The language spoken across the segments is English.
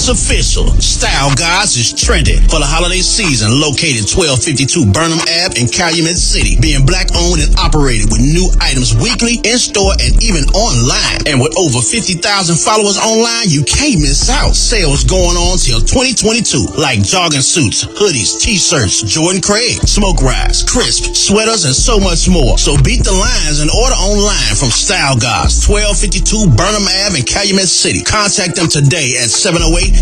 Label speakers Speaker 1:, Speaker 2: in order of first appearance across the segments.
Speaker 1: It's official. Style Guys is trending for the holiday season. Located 1252 Burnham Ave in Calumet City. Being black owned and operated with new items weekly, in store, and even online. And with over 50,000 followers online, you can't miss out. Sales going on till 2022. Like jogging suits, hoodies, t-shirts, Jordan Craig, smoke rise, crisp, sweaters, and so much more. So beat the lines and order online from Style Guys, 1252 Burnham Ave in Calumet City. Contact them today at 708-801-9481.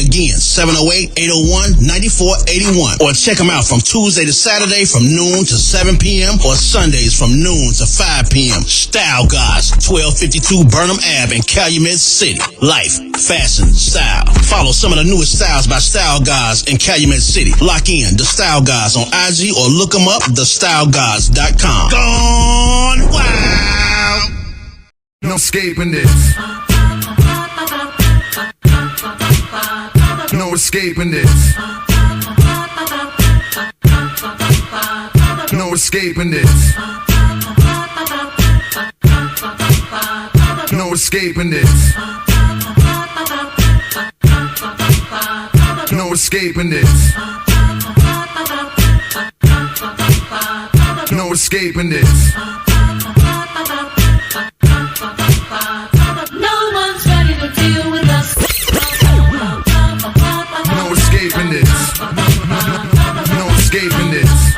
Speaker 1: Again, 708-801-9481. Or check them out from Tuesday to Saturday from noon to 7 p.m. or Sundays from noon to 5 p.m. Style Guys, 1252 Burnham Ave in Calumet City. Life, fashion, style. Follow some of the newest styles by Style Guys in Calumet City. Lock in The Style Guys on IG or look them up, thestyleguys.com. Gone wild!
Speaker 2: No escaping this. No escaping this. No escaping this. No escaping this. No escaping this. No escaping this.
Speaker 3: No one's ready to deal with us.
Speaker 2: No escaping this. No escaping this.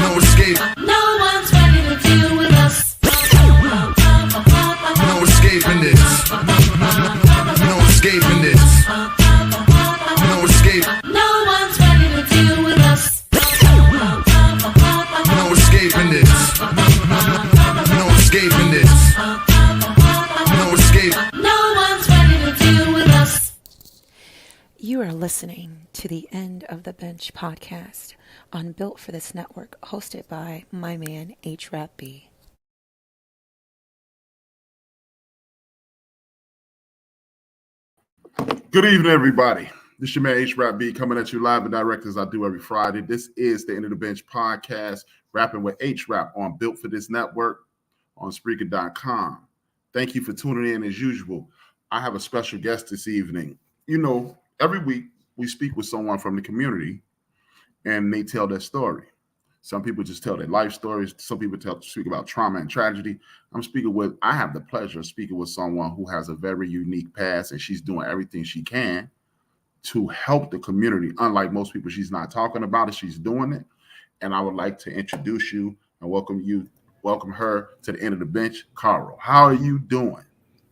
Speaker 2: No escape.
Speaker 3: No one's ready to deal with us.
Speaker 2: No escaping this. No escaping this. No escape.
Speaker 3: No one's ready to deal with us.
Speaker 2: No escaping this. No escaping this. No escape.
Speaker 3: No one's ready to deal with us.
Speaker 4: You are listening to the End of the Bench podcast on Built for This Network, hosted by my man HRap.
Speaker 5: Good evening, everybody. This is your man HRap coming at you live and direct as I do every Friday. This is the End of the Bench podcast, rapping with HRap on Built for This Network on Spreaker.com. Thank you for tuning in as usual. I have a special guest this evening. You know, every week we speak with someone from the community and they tell their story. Some people just tell their life stories. Some people speak about trauma and tragedy. I have the pleasure of speaking with someone who has a very unique past, and she's doing everything she can to help the community. Unlike most people, she's not talking about it, she's doing it. And I would like to introduce you and welcome her to the End of the Bench. Carol, how are you doing?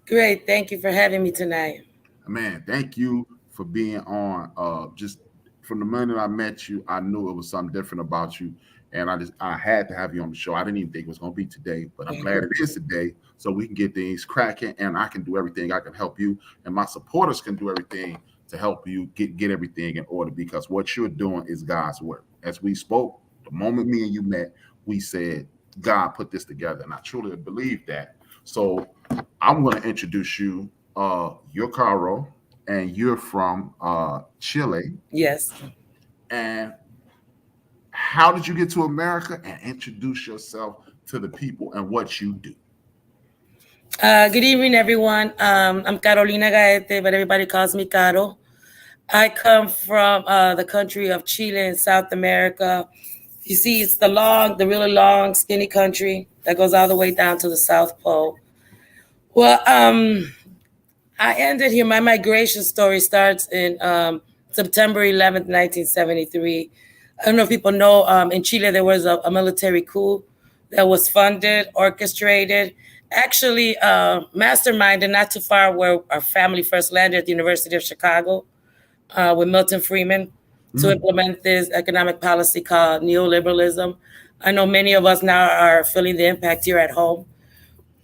Speaker 6: Great. Thank you for having me tonight.
Speaker 5: Man, thank you for being on. Just from the moment I met you, I knew it was something different about you. And I had to have you on the show. I didn't even think it was going to be today, but I'm glad it is today so we can get things cracking and I can do everything. I can help you and my supporters can do everything to help you get everything in order, because what you're doing is God's work. As we spoke, the moment me and you met, we said, God put this together. And I truly believe that. So I'm going to introduce you. You're Carol and you're from Chile.
Speaker 6: Yes.
Speaker 5: And how did you get to America? And introduce yourself to the people and what you do.
Speaker 6: Good evening, everyone. I'm Carolina Gaete, but everybody calls me Caro. I come from the country of Chile in South America. You see, it's the really long, skinny country that goes all the way down to the South Pole. Well, I ended here. My migration story starts in September 11th, 1973. I don't know if people know, in Chile, there was a military coup that was funded, orchestrated, actually masterminded not too far where our family first landed at the University of Chicago with Milton Friedman to implement this economic policy called neoliberalism. I know many of us now are feeling the impact here at home.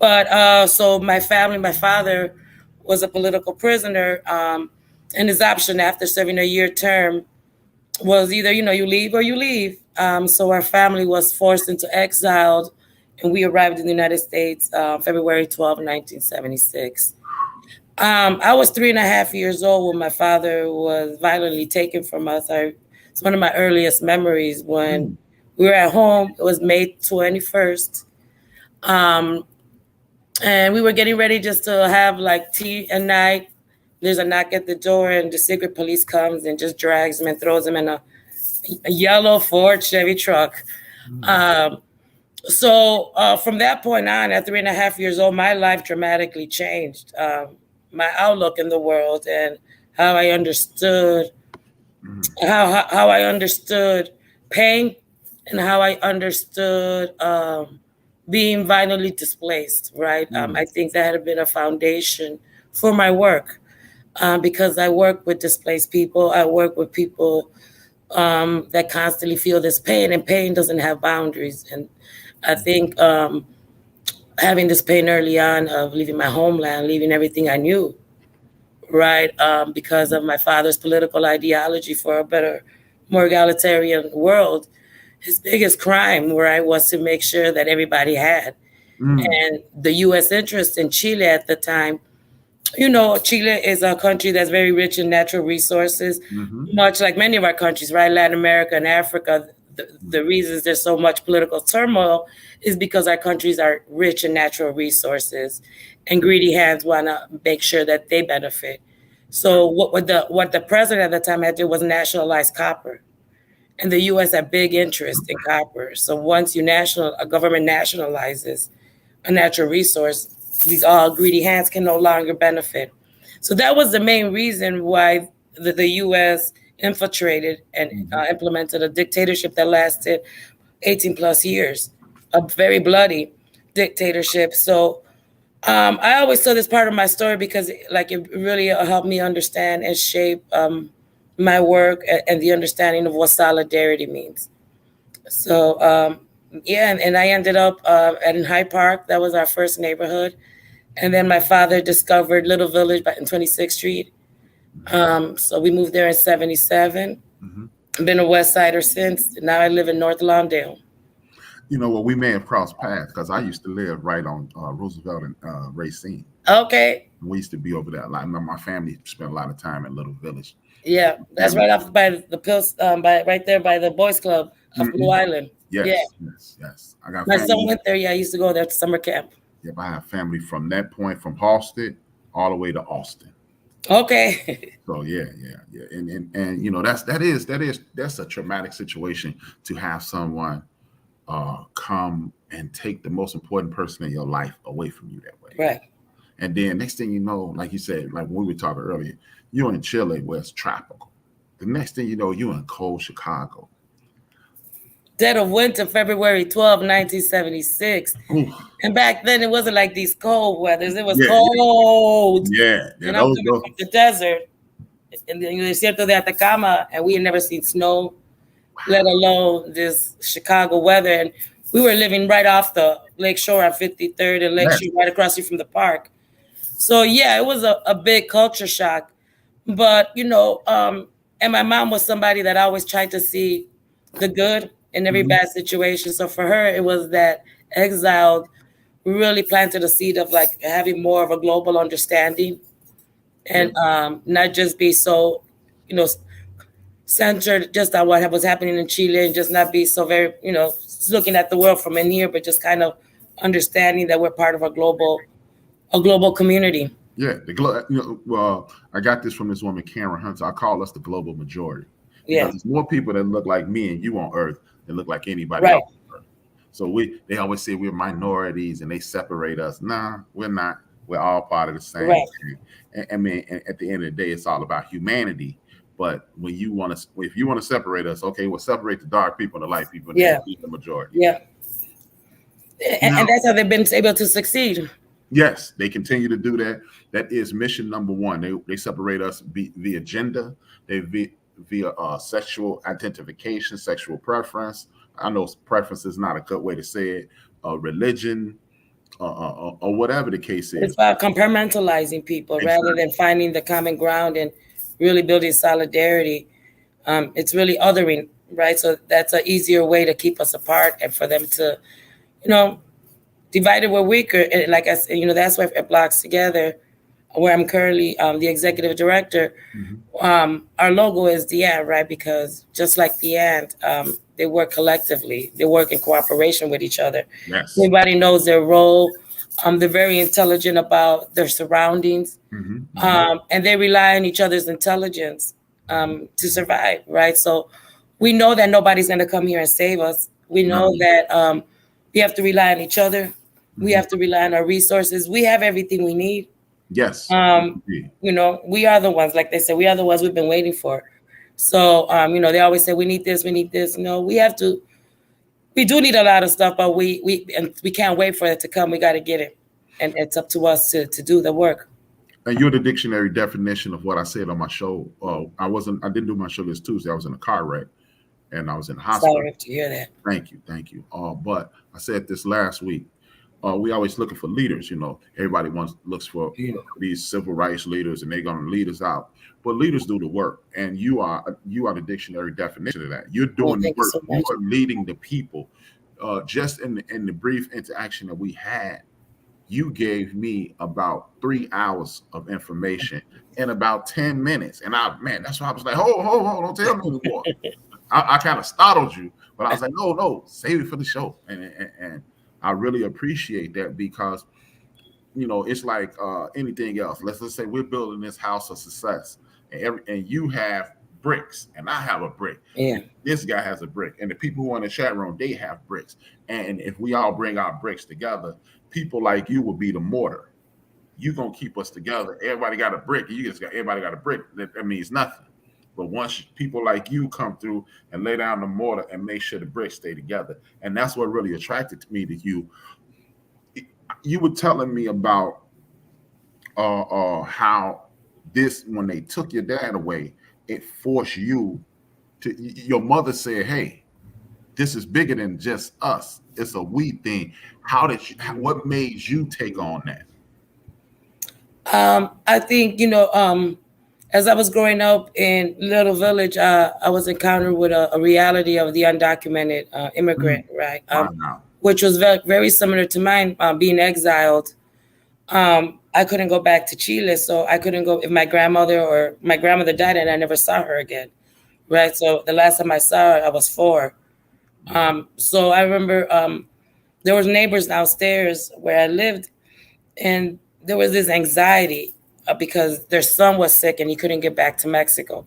Speaker 6: But so my family, my father was a political prisoner, and his option after serving a year term was either, you leave or you leave. So our family was forced into exile, and we arrived in the United States February 12, 1976. I was 3.5 years old when my father was violently taken from us. It's one of my earliest memories when we were at home. It was May 21st. And we were getting ready just to have like tea at night. There's a knock at the door, and the secret police comes and just drags him and throws him in a yellow Ford Chevy truck. So from that point on, at 3.5 years old, my life dramatically changed. My outlook in the world and how I understood how I understood pain and how I understood being violently displaced. Right, I think that had been a foundation for my work because I work with displaced people. I work with people that constantly feel this pain, and pain doesn't have boundaries. And I think having this pain early on of leaving my homeland, leaving everything I knew, right, because of my father's political ideology for a better, more egalitarian world, his biggest crime, right, was to make sure that everybody had. And the U.S. interest in Chile at the time, you know, Chile is a country that's very rich in natural resources, much like many of our countries, right? Latin America and Africa. The reasons there's so much political turmoil is because our countries are rich in natural resources, and greedy hands want to make sure that they benefit. So what the president at the time had to do was nationalize copper, and the U.S. had big interest in copper. So once a government nationalizes a natural resource, these all greedy hands can no longer benefit. So that was the main reason why the U.S. infiltrated and implemented a dictatorship that lasted 18 plus years, a very bloody dictatorship. So I always tell this part of my story because it really helped me understand and shape my work and the understanding of what solidarity means. So and I ended up in Hyde Park. That was our first neighborhood. And then my father discovered Little Village in 26th Street. So we moved there in 77. I've been a West Sider since. Now I live in North Lawndale.
Speaker 5: You know, well, we may have crossed paths because I used to live right on Roosevelt and Racine.
Speaker 6: Okay.
Speaker 5: We used to be over there a lot. My family spent a lot of time in Little Village.
Speaker 6: Yeah, that's right off by the Pills, right there by the Boys Club of Blue Island.
Speaker 5: Yes. I got
Speaker 6: my son went there. Yeah, I used to go there to summer camp.
Speaker 5: Yep, I have family from that point, from Halstead all the way to Austin.
Speaker 6: Okay.
Speaker 5: So yeah, and you know that's a traumatic situation to have someone come and take the most important person in your life away from you that way.
Speaker 6: Right.
Speaker 5: And then next thing you know, like you said, like when we were talking earlier, you're in Chile where it's tropical. The next thing you know, you're in cold Chicago.
Speaker 6: Dead of winter, February 12, 1976.
Speaker 5: Ooh.
Speaker 6: And back then it wasn't like these cold weathers. It was cold.
Speaker 5: Yeah.
Speaker 6: And I'm coming from the desert in the Desierto de Atacama, and we had never seen snow, let alone this Chicago weather. And we were living right off the Lake Shore on 53rd and Lake Shore, right across from the park. So yeah, it was a big culture shock. But, you know, and my mom was somebody that always tried to see the good in every bad situation. So for her, it was that exiled really planted a seed of like having more of a global understanding and not just be so, you know, centered just on what was happening in Chile and just not be so very, you know, looking at the world from in here, but just kind of understanding that we're part of a global community.
Speaker 5: Yeah, well, I got this from this woman, Karen Hunter. I call us the global majority.
Speaker 6: Yeah,
Speaker 5: there's more people that look like me and you on Earth than look like anybody else on Earth. So they always say we're minorities and they separate us. Nah, we're not. We're all part of the same thing. And I mean, at the end of the day, it's all about humanity. But when if you want to separate us, okay, we'll separate the dark people and the light people. And be the majority.
Speaker 6: Yeah, and that's how they've been able to succeed.
Speaker 5: Yes, they continue to do that. That is mission number one. They separate us via gender. They via sexual identification, sexual preference. I know preference is not a good way to say it. Religion, or whatever the case is.
Speaker 6: It's about compartmentalizing people rather than finding the common ground and really building solidarity. It's really othering, right? So that's an easier way to keep us apart and for them to, you know, divided we're weaker. And like I said, you know, that's why it blocks together. Where I'm currently the executive director, our logo is the ant, right? Because just like the ant, they work collectively. They work in cooperation with each other.
Speaker 5: Yes.
Speaker 6: Everybody knows their role. They're very intelligent about their surroundings, and they rely on each other's intelligence to survive, right? So we know that nobody's going to come here and save us. We know that we have to rely on each other. We have to rely on our resources. We have everything we need.
Speaker 5: Yes.
Speaker 6: You know, we are the ones, like they said, we are the ones we've been waiting for. So, you know, they always say, we need this, we need this. You know, we do need a lot of stuff, but we can't wait for it to come. We got to get it. And it's up to us to do the work.
Speaker 5: And you're the dictionary definition of what I said on my show. I didn't do my show this Tuesday. I was in a car wreck and I was in the hospital.
Speaker 6: Sorry to hear that.
Speaker 5: Thank you. But I said this last week. We always looking for leaders, you know. Everybody looks for these civil rights leaders, and they're gonna lead us out. But leaders do the work, and you are the dictionary definition of that. You're doing the work. You are leading the people. Just in the brief interaction that we had, you gave me about 3 hours of information in about 10 minutes, and that's why I was like, hold, don't tell me anymore. I kind of startled you, but I was like, no, save it for the show, and I really appreciate that because, you know, it's like anything else. Let's just say we're building this house of success, and you have bricks, and I have a brick.
Speaker 6: Yeah.
Speaker 5: This guy has a brick, and the people who are in the chat room, they have bricks. And if we all bring our bricks together, people like you will be the mortar. You're gonna keep us together. Everybody got a brick, and everybody got a brick. That means nothing. But once people like you come through and lay down the mortar and make sure the bricks stay together, and that's what really attracted me to you. You were telling me about how when they took your dad away, it forced you to. Your mother said, "Hey, this is bigger than just us. It's a we thing." What made you take on that?
Speaker 6: I think, you know, as I was growing up in Little Village, I was encountered with a reality of the undocumented immigrant, right? Which was very, very similar to mine, being exiled. I couldn't go back to Chile, so I couldn't go if my grandmother died and I never saw her again, right? So the last time I saw her, I was 4. So I remember there was neighbors downstairs where I lived, and there was this anxiety because their son was sick and he couldn't get back to Mexico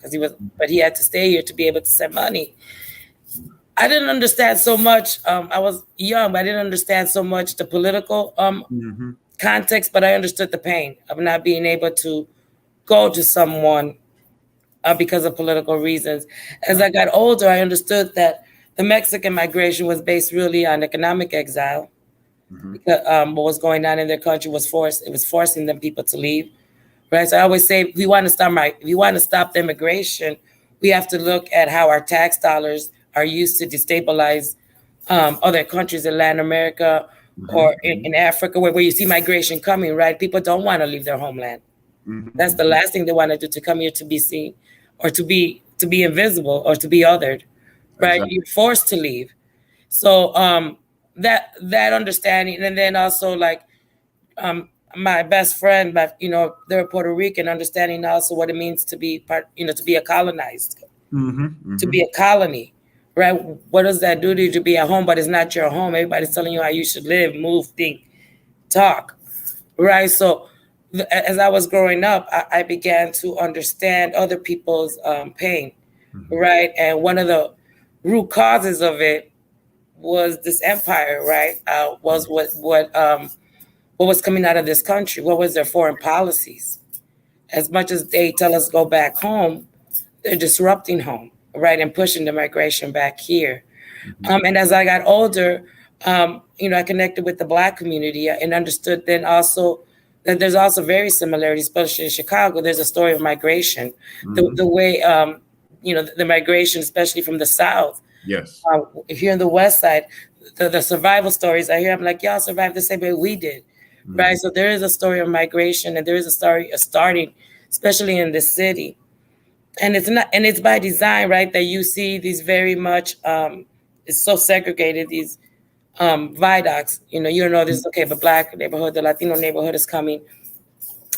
Speaker 6: but he had to stay here to be able to send money. I didn't understand so much. I was young, but I didn't understand so much the political context, but I understood the pain of not being able to go to someone because of political reasons. As I got older, I understood that the Mexican migration was based really on economic exile. Because, what was going on in their country was forcing them people to leave. Right. So I always say, if you want to stop the immigration, we have to look at how our tax dollars are used to destabilize other countries in Latin America or in Africa, where you see migration coming. Right. People don't want to leave their homeland. That's the last thing they want to do, to come here to be seen or to be invisible or to be othered. Right. Exactly. You're forced to leave. So that understanding, and then also like my best friend, you know, they're Puerto Rican, understanding also what it means to be to be a colonized, to be a colony, right? What does that do to you to be at home, but it's not your home? Everybody's telling you how you should live, move, think, talk, right? So as I was growing up, I began to understand other people's pain, right? And one of the root causes of it was this empire, right? Was what was coming out of this country? What was their foreign policies? As much as they tell us go back home, they're disrupting home, right? And pushing the migration back here. And as I got older, you know, I connected with the Black community and understood then also that there's also very similarities, especially in Chicago. There's a story of migration, the way, you know, the migration, especially from the South.
Speaker 5: Yes.
Speaker 6: Here in the West Side, the survival stories I hear, I'm like, y'all survived the same way we did. Right. So there is a story of migration, and there is a story of starting, especially in the city. And it's by design, right? That you see these very much, it's so segregated, these viaducts, you don't know this, okay, the Black neighborhood, the Latino neighborhood is coming.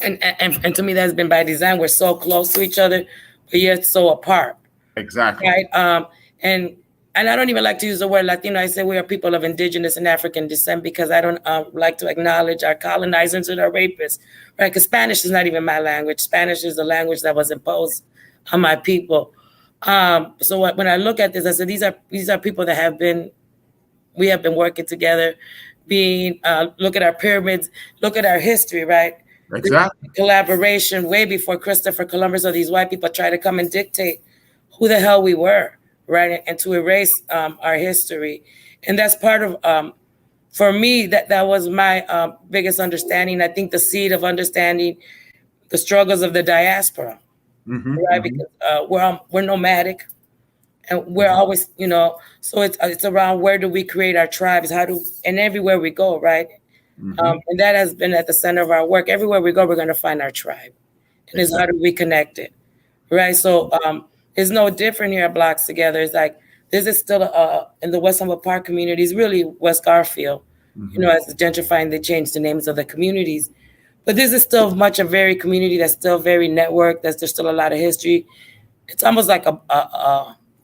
Speaker 6: And to me, that's been by design. We're so close to each other, but yet so apart.
Speaker 5: Exactly.
Speaker 6: Right. And and I don't even like to use the word Latino. I say we are people of indigenous and African descent because I don't like to acknowledge our colonizers and our rapists, right? Because Spanish is not even my language. Spanish is the language that was imposed on my people. So when I look at this, I said these are people that we have been working together. Look at our pyramids, look at our history, right?
Speaker 5: Exactly.
Speaker 6: Collaboration way before Christopher Columbus or these white people try to come and dictate who the hell we were, right? And to erase our history. And that's part of, for me, that was my biggest understanding. I think the seed of understanding the struggles of the diaspora, right? Because we're nomadic. And we're always, so it's around where do we create our tribes? And everywhere we go, right? And that has been at the center of our work. Everywhere we go, we're going to find our tribe. And it's how do we connect it, right? So it's no different here at Blocks Together. It's like, this is still in the West Humboldt Park communities, really West Garfield. As the gentrifying, they changed the names of the communities. But this is still much a very community that's still very networked. There's still a lot of history. It's almost like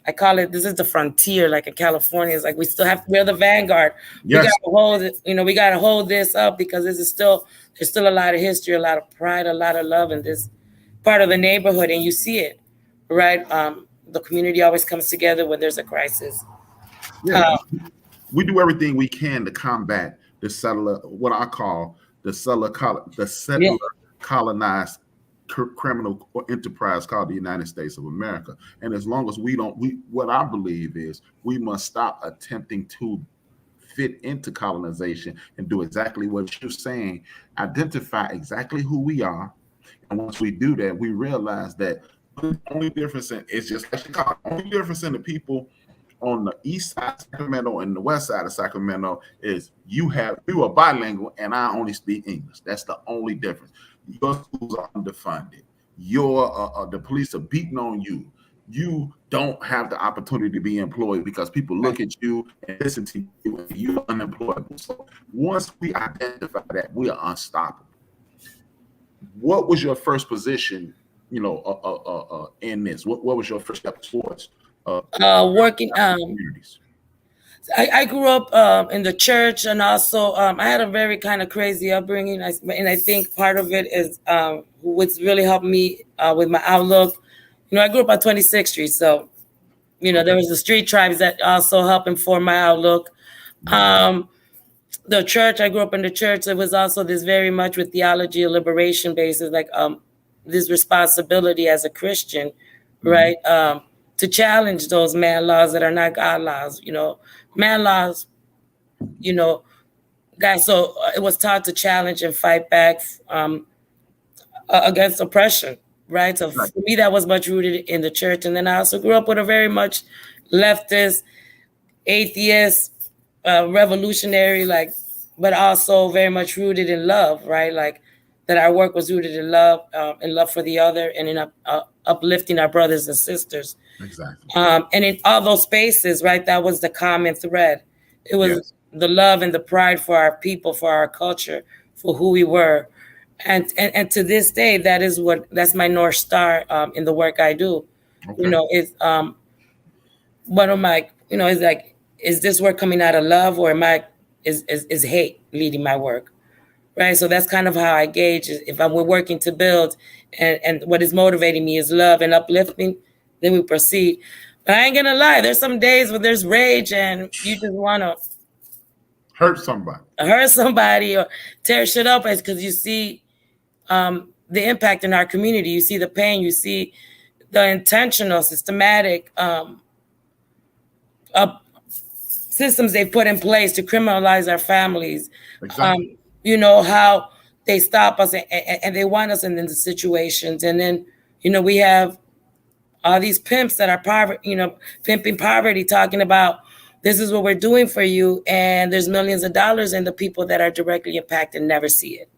Speaker 6: I call it, this is the frontier, like in California. It's like we're the vanguard.
Speaker 5: Yes.
Speaker 6: We gotta hold it, we gotta hold this up because there's still a lot of history, a lot of pride, a lot of love in this part of the neighborhood. And you see it, right? The community always comes together when there's a crisis.
Speaker 5: Yeah. We do everything we can to combat the settler, what I call the settler colonized criminal enterprise called the United States of America. And as long as what I believe is we must stop attempting to fit into colonization and do exactly what you're saying, identify exactly who we are. And once we do that, we realize that the only difference is just like Chicago. The only difference in the people on the east side of Sacramento and the west side of Sacramento is you are bilingual and I only speak English. That's the only difference. Your schools are underfunded. The police are beating on you. You don't have the opportunity to be employed because people look at you and listen to you and you're unemployable. So once we identify that, we are unstoppable. What was your first position, in this? What was your first step towards
Speaker 6: working?
Speaker 5: Communities?
Speaker 6: I grew up in the church, and also I had a very kind of crazy upbringing. And I think part of it is what's really helped me with my outlook. I grew up on 26th Street, so there was the street tribes that also helped inform my outlook. The church, I grew up in the church. It was also this very much with theology of liberation basis, like this responsibility as a Christian, right? To challenge those man laws that are not God laws, man laws, guys. So it was taught to challenge and fight back against oppression, right? So for me, that was much rooted in the church. And then I also grew up with a very much leftist, atheist, revolutionary, but also very much rooted in love, right? Like that our work was rooted in love for the other, and in uplifting our brothers and sisters.
Speaker 5: Exactly.
Speaker 6: And in all those spaces, right, that was the common thread. It was the love and the pride for our people, for our culture, for who we were. And to this day, that's my North Star in the work I do. Okay. It's one of my, it's like, is this work coming out of love, or is hate leading my work? Right. So that's kind of how I gauge if we're working to build, and what is motivating me is love and uplifting, then we proceed. But I ain't gonna lie, there's some days when there's rage and you just wanna
Speaker 5: hurt somebody
Speaker 6: or tear shit up, because you see the impact in our community. You see the pain, you see the intentional, systematic systems they put in place to criminalize our families.
Speaker 5: Exactly.
Speaker 6: How they stop us and they want us in these situations. And then, we have all these pimps that are pimping poverty, talking about this is what we're doing for you. And there's millions of dollars, and the people that are directly impacted never see it.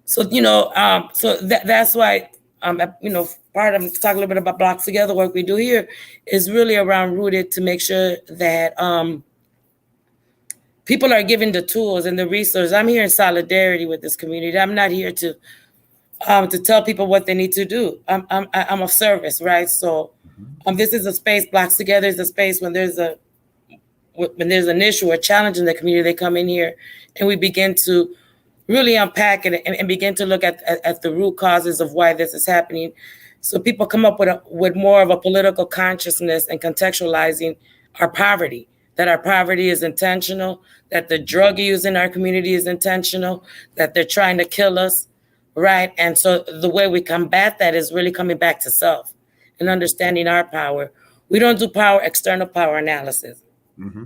Speaker 6: So that's why, part of talking a little bit about Blocks Together work we do here is really around rooted to make sure that people are given the tools and the resources. I'm here in solidarity with this community. I'm not here to tell people what they need to do. I'm of service, right? So This is a space, Blocks Together is a space when there's an issue or challenge in the community, they come in here and we begin to really unpack it and begin to look at the root causes of why this is happening. So people come up with more of a political consciousness and contextualizing our poverty, that our poverty is intentional, that the drug use in our community is intentional, that they're trying to kill us, right? And so the way we combat that is really coming back to self and understanding our power. We don't do external power analysis.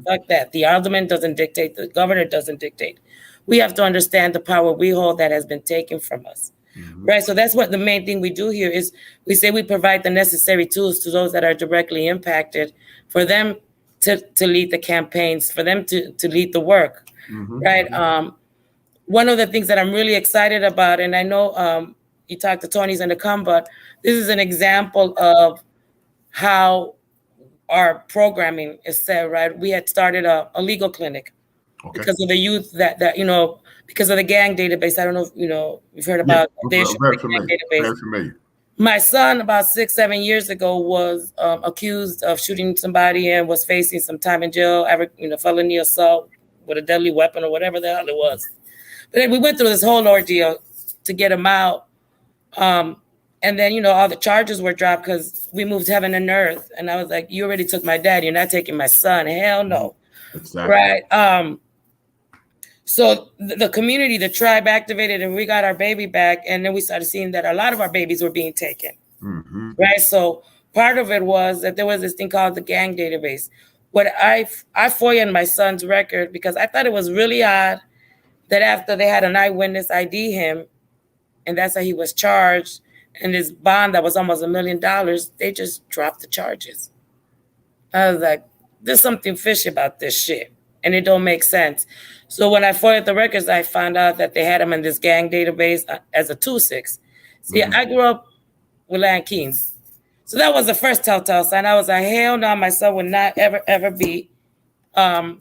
Speaker 6: Like that. The alderman doesn't dictate, the governor doesn't dictate. We have to understand the power we hold that has been taken from us. Right. So that's what the main thing we do here is we say we provide the necessary tools to those that are directly impacted for them to lead the campaigns, for them to lead the work. Right. One of the things that I'm really excited about, and I know you talked to Tony's and to come, but this is an example of how our programming is set, right? We had started a legal clinic because of the youth that because of the gang database. I don't know if you've heard about the issue of the gang database.
Speaker 5: Very familiar.
Speaker 6: My son, about 6-7 years ago, was accused of shooting somebody and was facing some time in jail, felony assault with a deadly weapon or whatever the hell it was. But we went through this whole ordeal to get him out. And then, all the charges were dropped because we moved heaven and earth. And I was like, you already took my dad. You're not taking my son. Hell no.
Speaker 5: Exactly.
Speaker 6: Right. So the community, the tribe activated and we got our baby back. And then we started seeing that a lot of our babies were being taken. Right. So part of it was that there was this thing called the gang database. What I FOIA'd my son's record because I thought it was really odd that after they had an eyewitness ID him, and that's how he was charged, and his bond that was almost $1 million, they just dropped the charges. I was like, there's something fishy about this shit, and it don't make sense. So when I FOIA'd the records, I found out that they had him in this gang database as a 2-6. See, I grew up with Lankins. So that was the first telltale sign. I was like, hell no, my son would not ever be a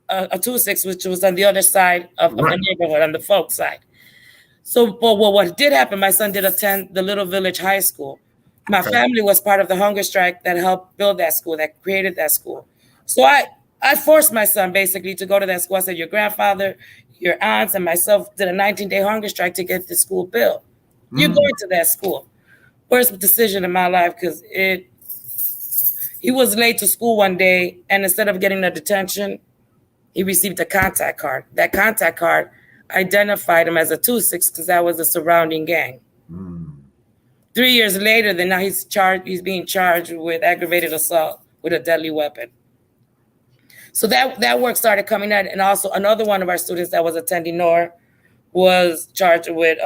Speaker 6: 2-6, which was on the other side of the neighborhood, on the folk side. So, but what did happen, my son did attend the Little Village High School. My family was part of the hunger strike that helped build that school, that created that school. So I forced my son basically to go to that school. I said, your grandfather, your aunts, and myself did a 19-day hunger strike to get the school built. You're going to that school. Worst decision in my life because he was late to school one day, and instead of getting a detention, he received a contact card. That contact card identified him as a 2-6 because that was the surrounding gang. 3 years later, then now he's being charged with aggravated assault with a deadly weapon. So that work started coming out. And also another one of our students that was attending NOR was charged with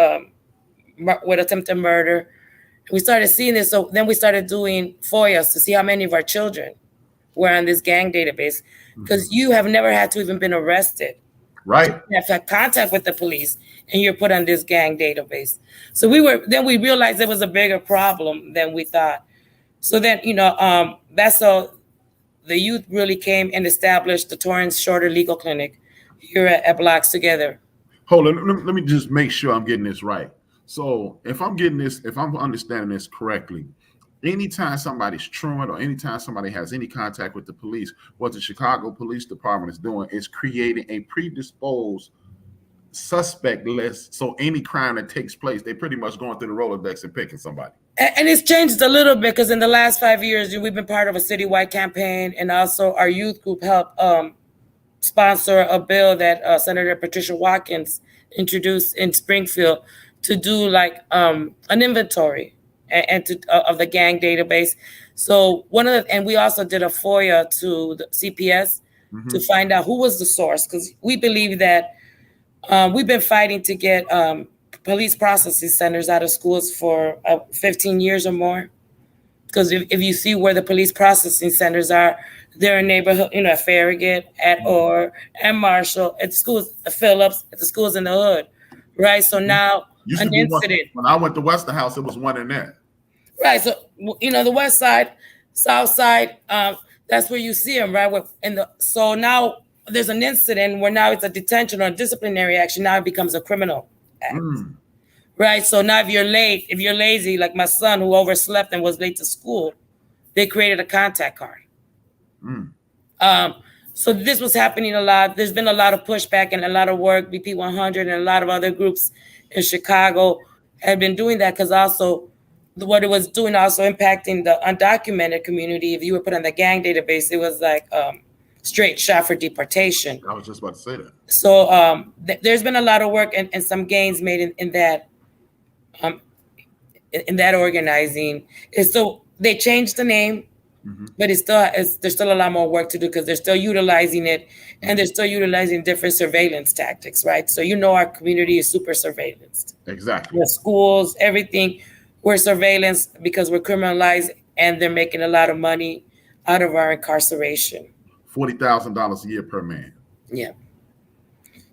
Speaker 6: attempted murder. We started seeing this. So then we started doing FOIAs to see how many of our children were on this gang database because you have never had to even been arrested.
Speaker 5: Right.
Speaker 6: You have had contact with the police and you're put on this gang database. So we realized there was a bigger problem than we thought. So then, that's how the youth really came and established the Torrance Shorter Legal Clinic here at Blocks Together.
Speaker 5: Hold on, let me just make sure I'm getting this right. So if I'm understanding this correctly, anytime somebody's truant or anytime somebody has any contact with the police, what the Chicago Police Department is doing is creating a predisposed suspect list. So any crime that takes place, they pretty much going through the Rolodex and picking somebody.
Speaker 6: And it's changed a little bit because in the last 5 years, we've been part of a citywide campaign, and also our youth group helped sponsor a bill that Senator Patricia Watkins introduced in Springfield to do like an inventory of the gang database. So and we also did a FOIA to the CPS to find out who was the source, because we believe that we've been fighting to get police processing centers out of schools for 15 years or more. Because if you see where the police processing centers are, they're in neighborhood, at Farragut, at Orr, at Marshall, at the schools, at Phillips, at the schools in the hood, right? So now an incident.
Speaker 5: When I went to Westerhouse, it was one in there.
Speaker 6: Right. So, the west side, south side, that's where you see them, right? So now there's an incident where now it's a detention or a disciplinary action. Now it becomes a criminal act. Right. So now if you're lazy, like my son who overslept and was late to school, they created a contact card.
Speaker 5: Mm.
Speaker 6: So this was happening a lot. There's been a lot of pushback and a lot of work. BP 100 and a lot of other groups in Chicago have been doing that, because also what it was doing also impacting the undocumented community. If you were put on the gang database, it was like straight shot for deportation.
Speaker 5: I was just about to say that.
Speaker 6: So there's been a lot of work and some gains made in that organizing. And so they changed the name, but there's still a lot more work to do, because they're still utilizing it, and they're still utilizing different surveillance tactics, right? So our community is super surveillanced.
Speaker 5: Exactly.
Speaker 6: The schools, everything, we're surveillance because we're criminalized, and they're making a lot of money out of our incarceration.
Speaker 5: $40,000 a year per man.
Speaker 6: Yeah.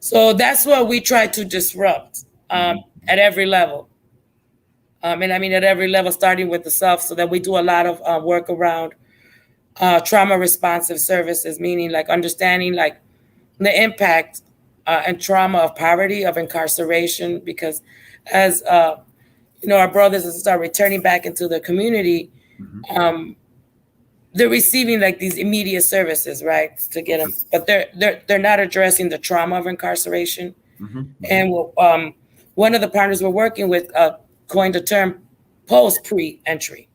Speaker 6: So that's what we try to disrupt at every level. And I mean at every level, starting with the self, so that we do a lot of work around trauma responsive services, meaning like understanding like the impact and trauma of poverty, of incarceration, because as our brothers and sisters are returning back into the community, they're receiving like these immediate services, right, to get them, but they're not addressing the trauma of incarceration. And one of the partners we're working with coined the term post pre-entry.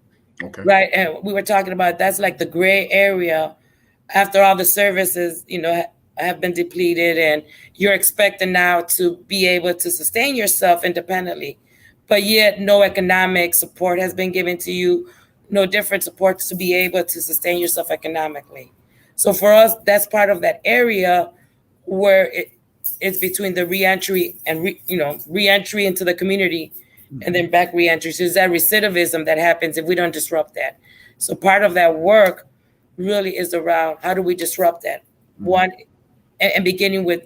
Speaker 5: Okay.
Speaker 6: Right. And we were talking about that's like the gray area after all the services, have been depleted, and you're expected now to be able to sustain yourself independently, but yet no economic support has been given to you, no different supports to be able to sustain yourself economically. So for us, that's part of that area where it's between the reentry and reentry into the community, and then back reentry. So there's that recidivism that happens if we don't disrupt that. So part of that work really is around how do we disrupt that? One, and beginning with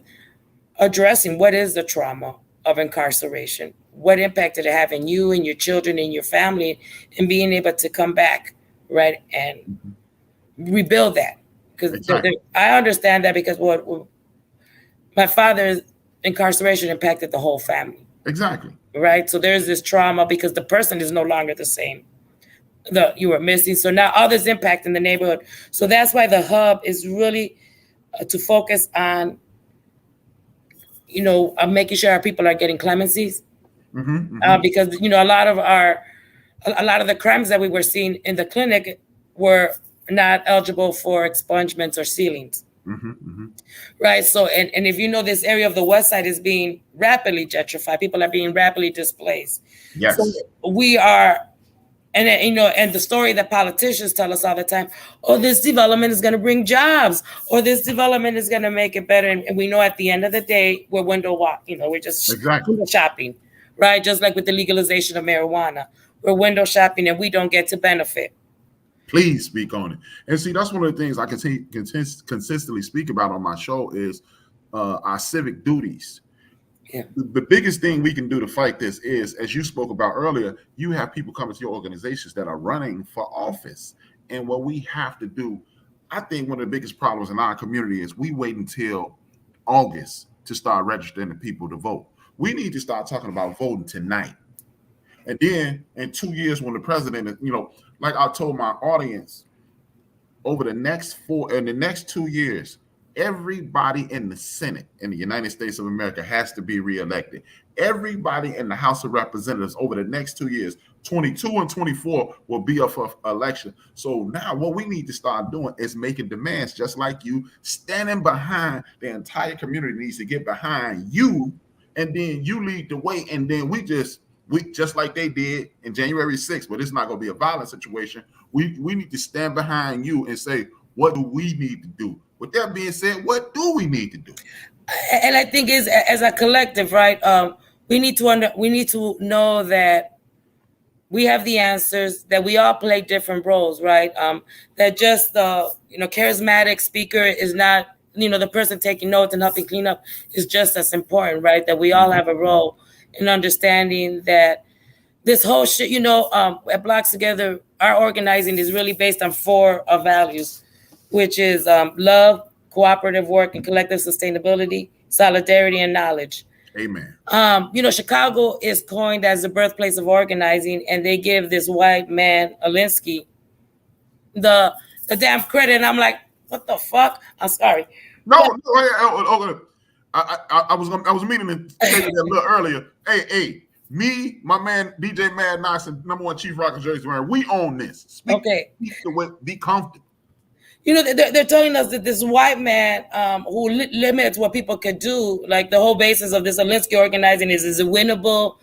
Speaker 6: addressing what is the trauma of incarceration, what impact did it have in you and your children and your family, and being able to come back, right, and rebuild that. Because
Speaker 5: Exactly.
Speaker 6: I understand that, because what my father's incarceration impacted the whole family.
Speaker 5: Exactly.
Speaker 6: Right. So there's this trauma because the person is no longer the same. You were missing. So now all this impact in the neighborhood. So that's why the hub is really to focus on, making sure our people are getting clemencies. Because, a lot of the crimes that we were seeing in the clinic were not eligible for expungements or sealings. Right. So, and if this area of the West Side is being rapidly gentrified, people are being rapidly displaced.
Speaker 5: Yes.
Speaker 6: So we are, and the story that politicians tell us all the time, oh, this development is going to bring jobs, or this development is going to make it better. And we know at the end of the day, we're we're just window shopping, right? Just like with the legalization of marijuana, we're window shopping and we don't get to benefit.
Speaker 5: Please speak on it. And see, that's one of the things I consistently speak about on my show is our civic duties.
Speaker 6: Yeah.
Speaker 5: The biggest thing we can do to fight this is, as you spoke about earlier, you have people coming to your organizations that are running for office. And what we have to do, I think one of the biggest problems in our community is we wait until August to start registering the people to vote. We need to start talking about voting tonight. And then in 2 years, when the president, like I told my audience, over the next 2 years, everybody in the Senate in the United States of America has to be reelected. Everybody in the House of Representatives over the next 2 years, 22 and 24, will be up for election. So now what we need to start doing is making demands, just like you, standing behind the entire community needs to get behind you, and then you lead the way, and then we just like they did in January 6th, but it's not going to be a violent situation. We need to stand behind you and say, what do we need to do? With that being said, what do we need to do?
Speaker 6: And I think as a collective, right, we need to know that we have the answers, that we all play different roles, right? That just the charismatic speaker is not, the person taking notes and helping clean up is just as important, right? That we all have a role in understanding that this whole shit, at Blocks Together, our organizing is really based on 4 values, which is love, cooperative work, and collective sustainability, solidarity, and knowledge.
Speaker 5: Amen.
Speaker 6: Chicago is coined as the birthplace of organizing, and they give this white man, Alinsky, the damn credit, and I'm like, what the fuck? I'm sorry.
Speaker 5: I was meaning to say that a little earlier. Hey, me, my man DJ Mad Nice, and #1 Chief Rocker Jersey wearing, we own this.
Speaker 6: Okay.
Speaker 5: Be comfortable.
Speaker 6: You know, they're telling us that this white man who limits what people can do, like the whole basis of this Alinsky organizing is winnable,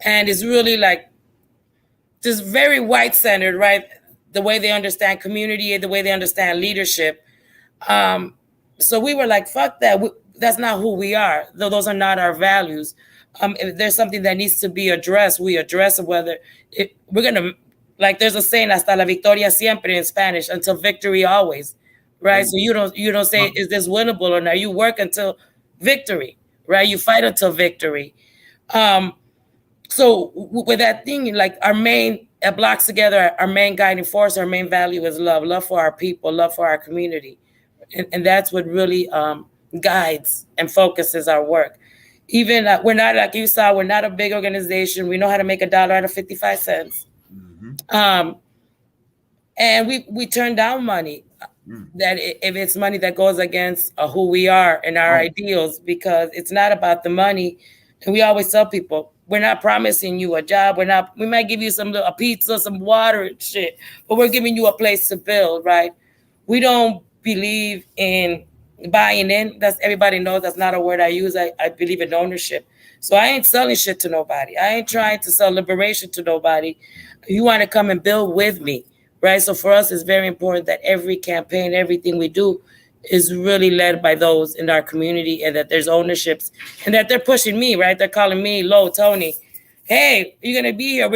Speaker 6: and it's really like just very white centered, right? The way they understand community, the way they understand leadership. So we were like, fuck that. That's not who we are. Those are not our values. If there's something that needs to be addressed, we address it. We're gonna, like, there's a saying, "Hasta la victoria siempre" in Spanish, until victory always, right? So you don't say, is this winnable or not? You work until victory, right? You fight until victory. So with that thing, like our main, it blocks together our main guiding force, our main value is love for our people, love for our community. And that's what really guides and focuses our work. Even we're not, like you saw, we're not a big organization. We know how to make $1 out of 55 cents. Mm-hmm. And we turn down money that if it's money that goes against who we are and our ideals, because it's not about the money. And we always tell people, we're not promising you a job. We might give you a pizza, some water and shit, but we're giving you a place to build, right? We don't believe in buying in. That's, everybody knows that's not a word I use. I believe in ownership. So I ain't selling shit to nobody. I ain't trying to sell liberation to nobody. You want to come and build with me, right? So for us, it's very important that every campaign, everything we do is really led by those in our community, and that there's ownerships, and that they're pushing me, right? They're calling me, Lo, Tony, hey, you're going to be here.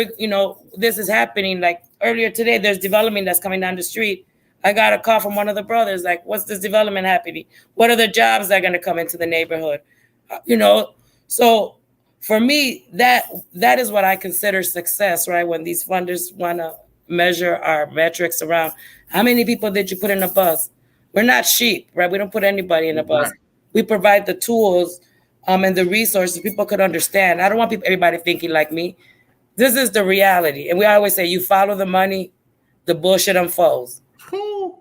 Speaker 6: This is happening. Like earlier today, there's development that's coming down the street. I got a call from one of the brothers, like, what's this development happening? What are the jobs that are going to come into the neighborhood? So for me, that is what I consider success, right? When these funders want to measure our metrics around how many people did you put in a bus? We're not sheep, right? We don't put anybody in a bus. Right. We provide the tools and the resources people could understand. I don't want everybody thinking like me. This is the reality. And we always say, you follow the money, the bullshit unfolds. So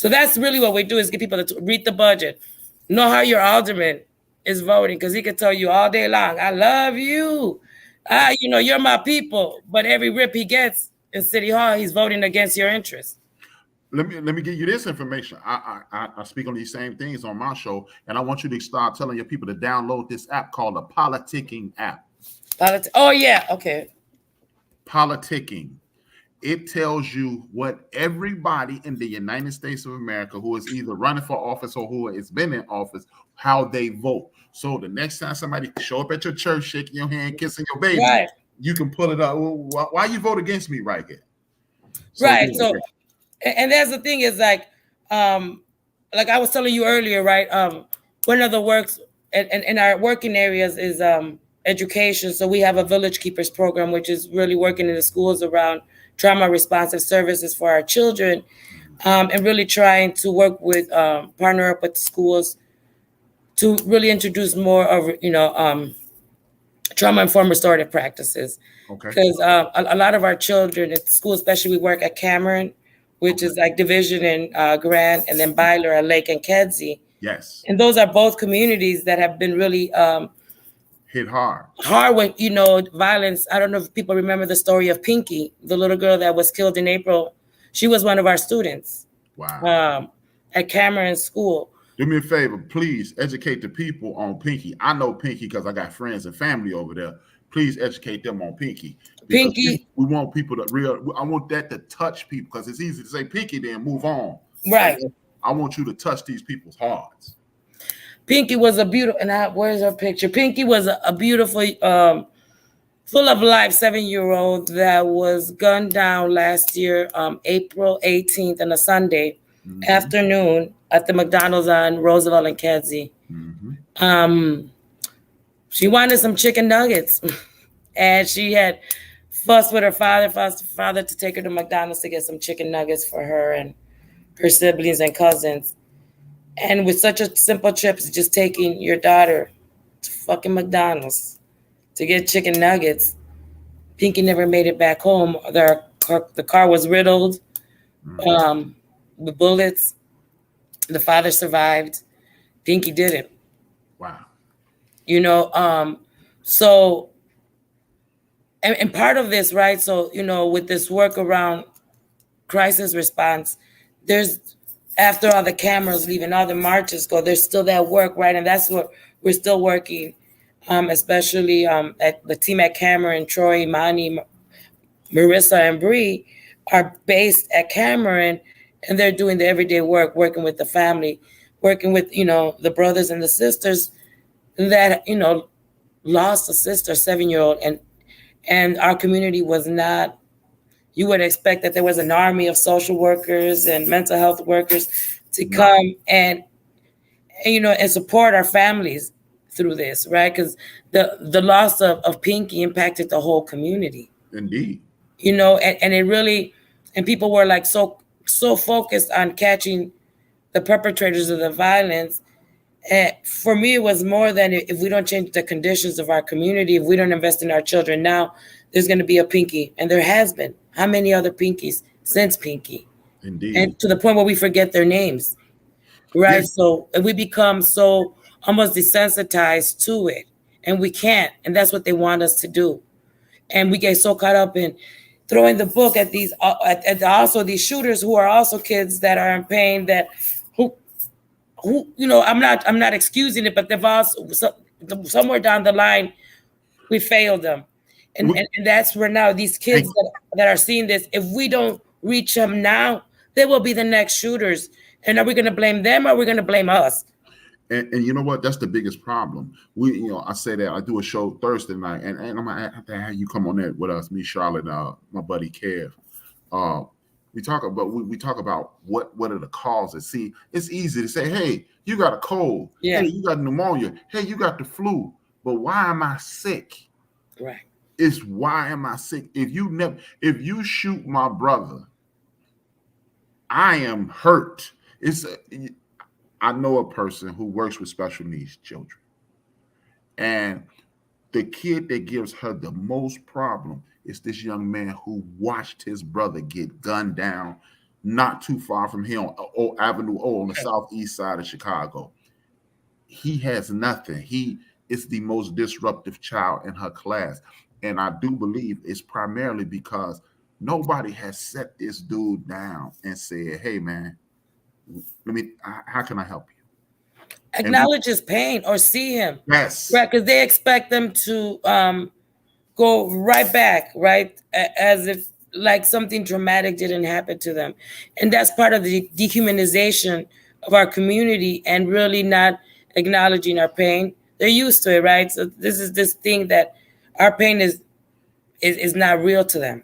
Speaker 6: that's really what we do, is get people to read the budget, know how your alderman is voting, because he can tell you all day long, I love you. You're my people. But every rip he gets in City Hall, he's voting against your interests.
Speaker 5: Let me give you this information. I speak on these same things on my show, and I want you to start telling your people to download this app called the Politicking app.
Speaker 6: Oh, yeah. Okay.
Speaker 5: Politicking. It tells you what everybody in the United States of America who is either running for office or who has been in office, how they vote. So the next time somebody show up at your church, shaking your hand, kissing your baby, right, you can pull it up. Well, why you vote against me right here?
Speaker 6: Right. So, and that's the thing is like I was telling you earlier, right? One of the works in our working areas is education. So we have a Village Keepers program, which is really working in the schools around trauma responsive services for our children, and really trying to work with, partner up with schools to really introduce more of, trauma-informed restorative practices. Okay. Because a lot of our children at school, especially we work at Cameron, which is like Division and Grant, and then Byler at Lake and Kedzie.
Speaker 5: Yes.
Speaker 6: And those are both communities that have been really
Speaker 5: hit hard
Speaker 6: when, violence. I don't know if people remember the story of Pinky, the little girl that was killed in April. She was one of our students.
Speaker 5: Wow.
Speaker 6: At Cameron School.
Speaker 5: Do me a favor, please educate the people on Pinky. I know Pinky because I got friends and family over there. Please educate them on Pinky.
Speaker 6: Pinky.
Speaker 5: We want people I want that to touch people, because it's easy to say Pinky, then move on.
Speaker 6: Right.
Speaker 5: I want you to touch these people's hearts.
Speaker 6: Pinky was a beautiful, and where's her picture? Pinky was a beautiful, full of life 7-year-old that was gunned down last year, April 18th on a Sunday afternoon at the McDonald's on Roosevelt and Kedzie. She wanted some chicken nuggets, and she had fussed with her father to take her to McDonald's to get some chicken nuggets for her and her siblings and cousins. And with such a simple trip, just taking your daughter to fucking McDonald's to get chicken nuggets, Pinky never made it back home. The car was riddled. The bullets. The father survived. Pinky didn't.
Speaker 5: Wow.
Speaker 6: You know, so and part of this, right? So, you know, with this work around crisis response, there's after all the cameras leaving, all the marches go, there's still that work, right? And that's what we're still working, especially at the team at Cameron, Troy, Imani, Marissa, and Bree are based at Cameron, and they're doing the everyday work, working with the family, working with, you know, the brothers and the sisters that, you know, lost a sister, 7-year-old, and our community was not, you would expect that there was an army of social workers and mental health workers to come and you know, and support our families through this, right? Because the loss of Pinky impacted the whole community.
Speaker 5: Indeed.
Speaker 6: You know, and it really, and people were like so focused on catching the perpetrators of the violence. And for me, it was more than if we don't change the conditions of our community, if we don't invest in our children now, there's going to be a Pinky. And there has been. How many other Pinkies since Pinky?
Speaker 5: Indeed.
Speaker 6: And to the point where we forget their names, right?
Speaker 5: Yes.
Speaker 6: So and we become so almost desensitized to it. And we can't. And that's what they want us to do. And we get so caught up in throwing the book at these, at also these shooters who are also kids that are in pain, that who you know, I'm not excusing it, but they've also somewhere down the line we failed them, and that's where now these kids that are seeing this, if we don't reach them now, they will be the next shooters. And are we going to blame them or are we going to blame us?
Speaker 5: And you know what? That's the biggest problem. We, you know, I say that I do a show Thursday night, and I'm gonna have to have you come on there with us, me, Charlotte, my buddy Kev. We talk about what are the causes. See, it's easy to say, hey, you got a cold.
Speaker 6: Yeah.
Speaker 5: Hey, you got pneumonia. Hey, you got the flu. But why am I sick?
Speaker 6: Right.
Speaker 5: It's why am I sick? If you shoot my brother, I am hurt. I know a person who works with special needs children, and the kid that gives her the most problem is this young man who watched his brother get gunned down not too far from here on Avenue O on the southeast side of Chicago. He has nothing. He is the most disruptive child in her class. And I do believe it's primarily because nobody has set this dude down and said, hey, man, how can I help you?
Speaker 6: Acknowledge his pain or see him.
Speaker 5: Yes.
Speaker 6: Right, because they expect them to go right back, right? As if like something dramatic didn't happen to them. And that's part of the dehumanization of our community and really not acknowledging our pain. They're used to it, right? So this is this thing that our pain is not real to them,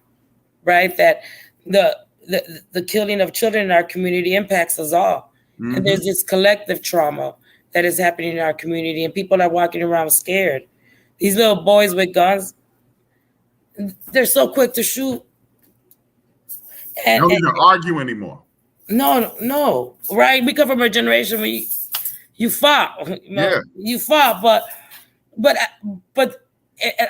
Speaker 6: right? That the killing of children in our community impacts us all. Mm-hmm. And there's this collective trauma that is happening in our community, and people are walking around scared. These little boys with guns, they're so quick to shoot.
Speaker 5: And don't even argue anymore.
Speaker 6: No, right? We come from a generation where you fought. You fought, but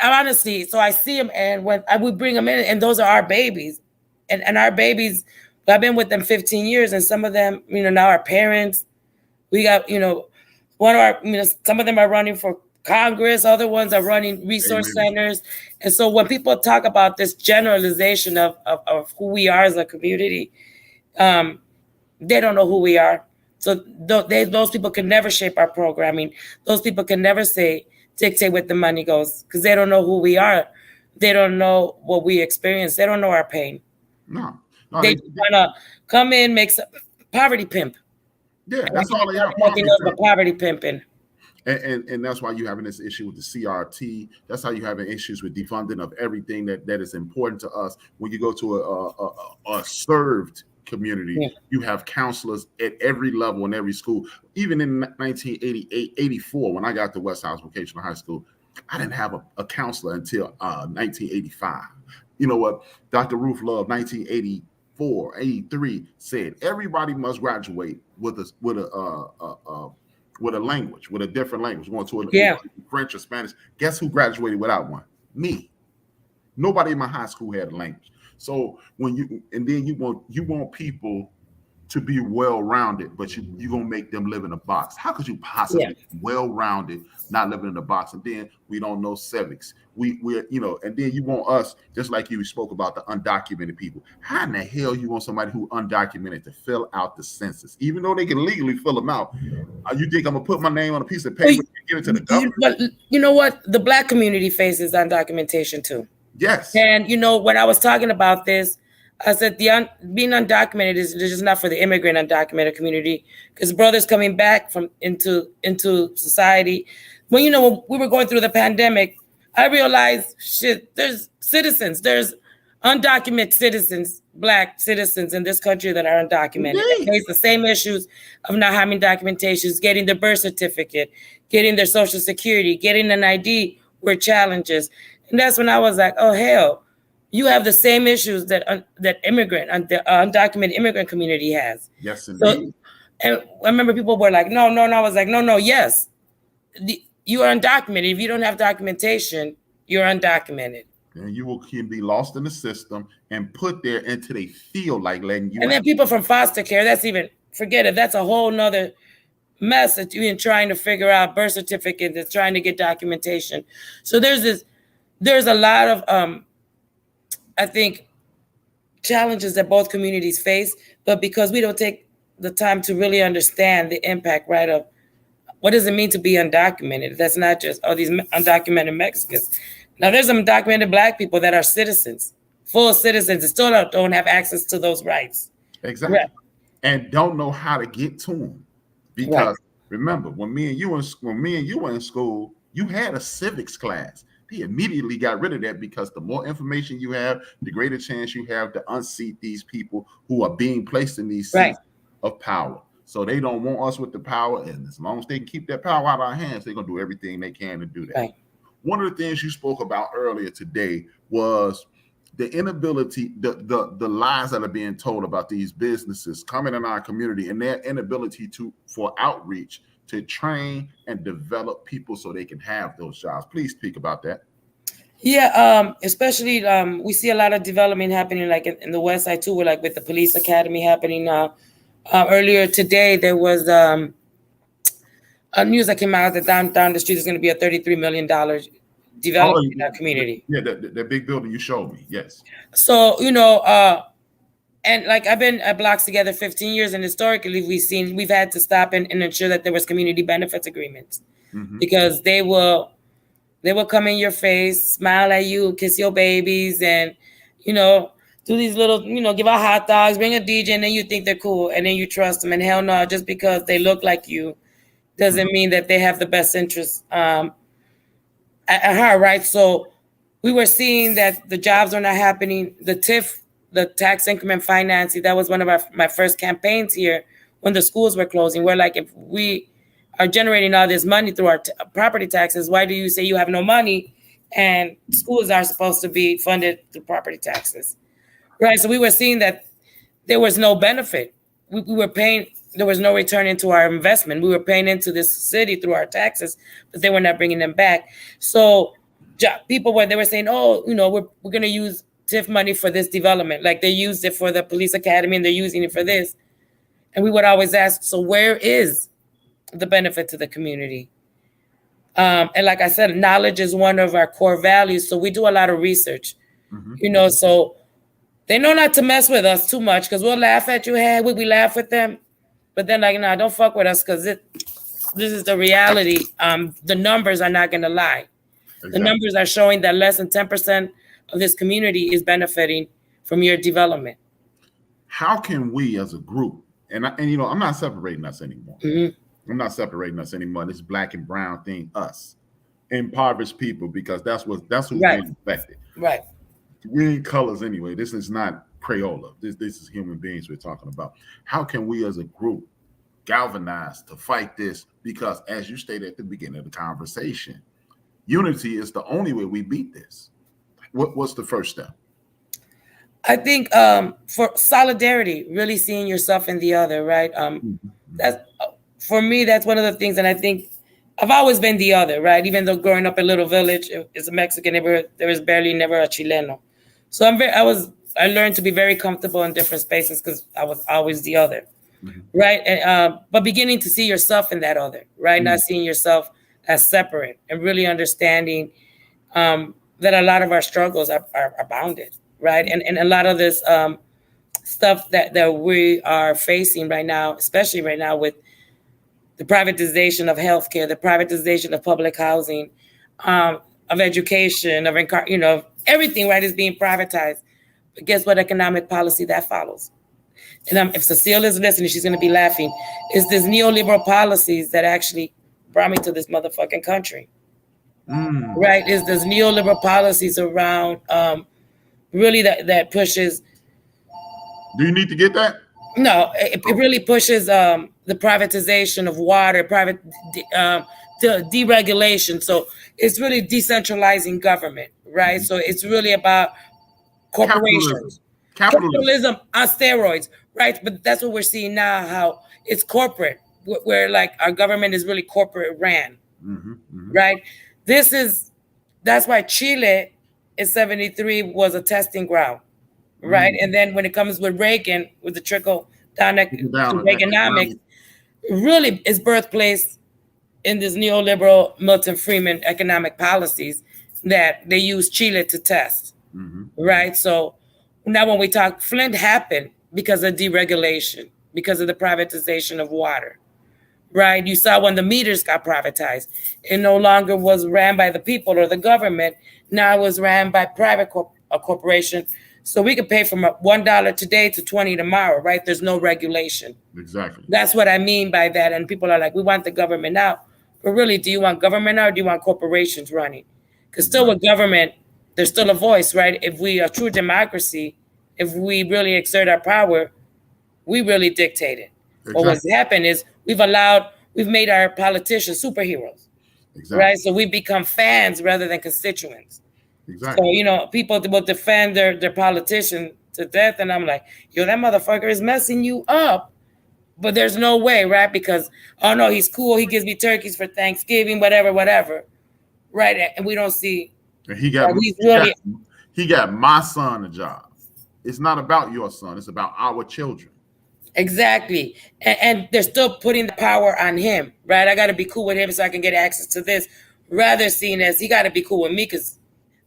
Speaker 6: honestly, so I see them, and when I would bring them in, and those are our babies, and our babies. I've been with them 15 years, and some of them, you know, now are parents. We got, you know, one of our, you know, some of them are running for Congress, other ones are running resource centers. And so when people talk about this generalization of who we are as a community, they don't know who we are. So those people can never shape our programming. Those people can never dictate where the money goes, because they don't know who we are. They don't know what we experience. They don't know our pain.
Speaker 5: No,
Speaker 6: they want to come in, make some poverty pimp.
Speaker 5: Yeah, that's all they are.
Speaker 6: Poverty pimping.
Speaker 5: And that's why you're having this issue with the CRT. That's how you're having issues with defunding of everything that is important to us. When you go to a served community, you have counselors at every level in every school. Even in 1988, 84, when I got to West House Vocational High School, I didn't have a counselor until 1985. You know what? Dr. Ruth Love, 1984, 83, said everybody must graduate with a language, with a different language, going to a French or Spanish. Guess who graduated without one? Me. Nobody in my high school had a language. So when you want people to be well-rounded, but you're gonna make them live in a box. How could you possibly be well-rounded, not living in a box? And then we don't know civics. We're and then you want us, just like you spoke about the undocumented people. How in the hell you want somebody who undocumented to fill out the census, even though they can legally fill them out? You think I'm gonna put my name on a piece of paper and give it to the government?
Speaker 6: But you know what? The Black community faces undocumentation too.
Speaker 5: Yes.
Speaker 6: And when I was talking about this, I said being undocumented is just not for the immigrant undocumented community, because brothers coming back from into society. When we were going through the pandemic, I realized there's citizens, there's undocumented citizens, Black citizens in this country that are undocumented. They face the same issues of not having documentations, getting their birth certificate, getting their social security, getting an ID were challenges. And that's when I was like, oh hell. You have the same issues that the undocumented immigrant community has.
Speaker 5: Yes, indeed.
Speaker 6: And I remember people were like, no. I was like, no, yes. You are undocumented. If you don't have documentation, you're undocumented.
Speaker 5: And you can be lost in the system and put there until they feel like letting you
Speaker 6: And then people from foster care, forget it. That's a whole nother mess that you're trying to figure out birth certificate, that's trying to get documentation. So there's a lot of, I think, challenges that both communities face, but because we don't take the time to really understand the impact, right, of what does it mean to be undocumented? That's not just, these undocumented Mexicans. Now, there's some undocumented Black people that are citizens, full citizens, and still don't have access to those rights.
Speaker 5: Exactly. Right. And don't know how to get to them. Because remember, when me and you were in school, you had a civics class. He immediately got rid of that because the more information you have, the greater chance you have to unseat these people who are being placed in these seats of power. So they don't want us with the power, and as long as they can keep that power out of our hands, they're gonna do everything they can to do that. Right. One of the things you spoke about earlier today was the inability, the lies that are being told about these businesses coming in our community and their inability for outreach to train and develop people so they can have those jobs. Please speak about that.
Speaker 6: Yeah, especially we see a lot of development happening like in the West Side too, with the police academy happening now. Earlier today, there was a news that came out that down the street is going to be a $33 million development in our community.
Speaker 5: Yeah, that big building you showed me, yes.
Speaker 6: So, and I've been at Blocks Together 15 years, and historically we've had to stop and ensure that there was community benefits agreements, because they will come in your face, smile at you, kiss your babies, and do these little, give out hot dogs, bring a DJ, and then you think they're cool, and then you trust them. And hell no, just because they look like you doesn't mean that they have the best interests at heart, right? So we were seeing that the jobs are not happening. The TIF, the tax increment financing, that was one of my first campaigns here when the schools were closing. We're like, if we are generating all this money through our property taxes, why do you say you have no money and schools are supposed to be funded through property taxes? Right, so we were seeing that there was no benefit. We were paying, there was no return into our investment. We were paying into this city through our taxes, but they were not bringing them back. So people they were saying, we're going to use TIF money for this development. Like they used it for the police academy and they're using it for this. And we would always ask, so where is the benefit to the community? And like I said, knowledge is one of our core values. So we do a lot of research, so they know not to mess with us too much because we'll laugh at you. Hey, we laugh with them. But then don't fuck with us because this is the reality. The numbers are not going to lie. Exactly. The numbers are showing that less than 10% of this community is benefiting from your development.
Speaker 5: How can we as a group, and I'm not separating us anymore. I'm not separating us anymore. This black and brown thing, us, impoverished people, because that's who's being affected.
Speaker 6: Right.
Speaker 5: We ain't colors anyway. This is not Crayola. This is human beings we're talking about. How can we as a group galvanize to fight this? Because as you stated at the beginning of the conversation, unity is the only way we beat this. What's the first step?
Speaker 6: I think for solidarity, really seeing yourself in the other, right? That's for me, that's one of the things. And I think I've always been the other, right? Even though growing up in a little village, it's a Mexican neighborhood, there was barely never a Chileno. So I was I learned to be very comfortable in different spaces because I was always the other, right? And but beginning to see yourself in that other, right? Not seeing yourself as separate, and really understanding that a lot of our struggles are bounded, right? And a lot of this stuff that we are facing right now, especially right now with the privatization of healthcare, the privatization of public housing, of education, of everything, right, is being privatized. But guess what economic policy that follows? And if Cecile is listening, she's going to be laughing. It's this neoliberal policies that actually brought me to this motherfucking country. Right? It's this neoliberal policies around really that pushes.
Speaker 5: Do you need to get that?
Speaker 6: No, it really pushes the privatization of water, deregulation. So it's really decentralizing government, right? So it's really about corporations. Capitalism on steroids, right? But that's what we're seeing now, how it's corporate, where like our government is really corporate ran, right? That's why Chile in 73 was a testing ground, right? And then when it comes with Reagan, with the trickle down to Reaganomics, really is birthplace in this neoliberal Milton Friedman economic policies that they use Chile to test, right? So now when we talk, Flint happened because of deregulation, because of the privatization of water, right? You saw when the meters got privatized, it no longer was ran by the people or the government. Now it was ran by private corporation. So we could pay from $1 today to $20 tomorrow, right? There's no regulation.
Speaker 5: Exactly.
Speaker 6: That's what I mean by that. And people are like, we want the government out. But really, do you want government out or do you want corporations running? Because still with government, there's still a voice, right? If we are true democracy, if we really exert our power, we really dictate it. Exactly. But what's happened is we've made our politicians superheroes, right? So we become fans rather than constituents.
Speaker 5: Exactly.
Speaker 6: So, people will defend their politician to death. And I'm like, that motherfucker is messing you up. But there's no way, right? Because, oh no, he's cool. He gives me turkeys for Thanksgiving, whatever. Right? And we don't see.
Speaker 5: And he got my son a job. It's not about your son. It's about our children.
Speaker 6: Exactly. And they're still putting the power on him, right? I got to be cool with him so I can get access to this, rather seen as he got to be cool with me because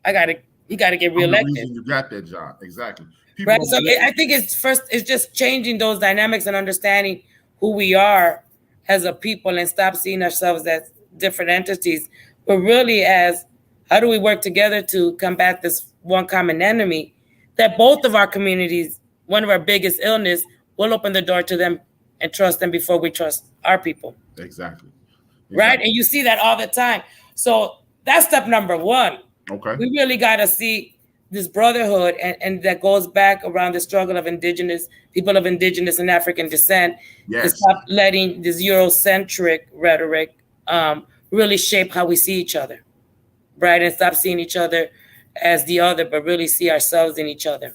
Speaker 6: he got to get reelected.
Speaker 5: You got that job. Exactly.
Speaker 6: Right. So I think it's just changing those dynamics and understanding who we are as a people and stop seeing ourselves as different entities, but really as how do we work together to combat this one common enemy that both of our communities, one of our biggest illness, will open the door to them and trust them before we trust our people.
Speaker 5: Exactly.
Speaker 6: Right. And you see that all the time. So that's step number one.
Speaker 5: Okay.
Speaker 6: We really got to see this brotherhood and that goes back around the struggle of people of indigenous and African descent.
Speaker 5: Yes.
Speaker 6: To stop letting this Eurocentric rhetoric really shape how we see each other. Right. And stop seeing each other as the other, but really see ourselves in each other.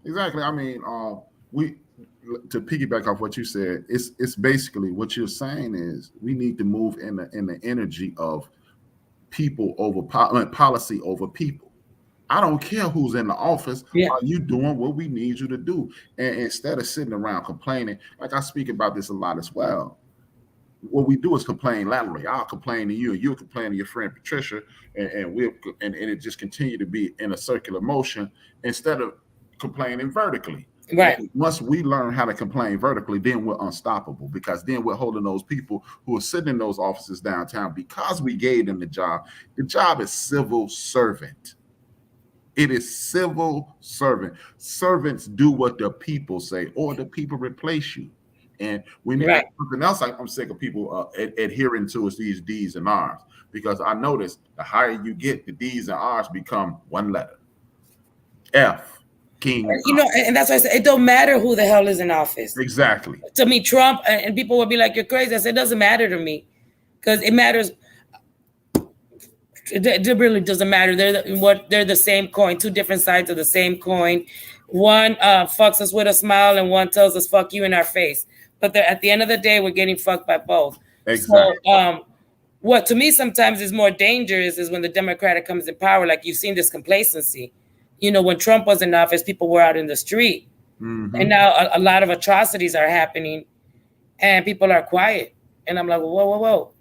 Speaker 5: Exactly. I mean, to piggyback off what you said, it's basically what you're saying is we need to move in the energy of people over policy over people. I don't care who's in the office. Yeah. Are you doing what we need you to do? And instead of sitting around complaining, like I speak about this a lot as well, what we do is complain laterally. I'll complain to you, and you'll complain to your friend Patricia, and it just continue to be in a circular motion instead of complaining vertically.
Speaker 6: Right.
Speaker 5: And once we learn how to complain vertically, then we're unstoppable, because then we're holding those people who are sitting in those offices downtown because we gave them the job. The job is civil servant. It is civil servant. Servants do what the people say, or the people replace you. And we need something else. I'm sick of people adhering to is these D's and R's, because I noticed the higher you get, the D's and R's become one letter. F. King.
Speaker 6: And that's why I said it don't matter who the hell is in office.
Speaker 5: Exactly.
Speaker 6: To me, Trump, and people would be like, "You're crazy." I said, "It doesn't matter to me, because it matters." It really doesn't matter. They're the same coin, two different sides of the same coin. One fucks us with a smile, and one tells us "fuck you" in our face. But at the end of the day, we're getting fucked by both.
Speaker 5: Exactly.
Speaker 6: So, what to me sometimes is more dangerous is when the Democratic comes in power. Like you've seen this complacency. when Trump was in office, people were out in the street.
Speaker 5: Mm-hmm.
Speaker 6: And now a lot of atrocities are happening and people are quiet. And I'm like, whoa.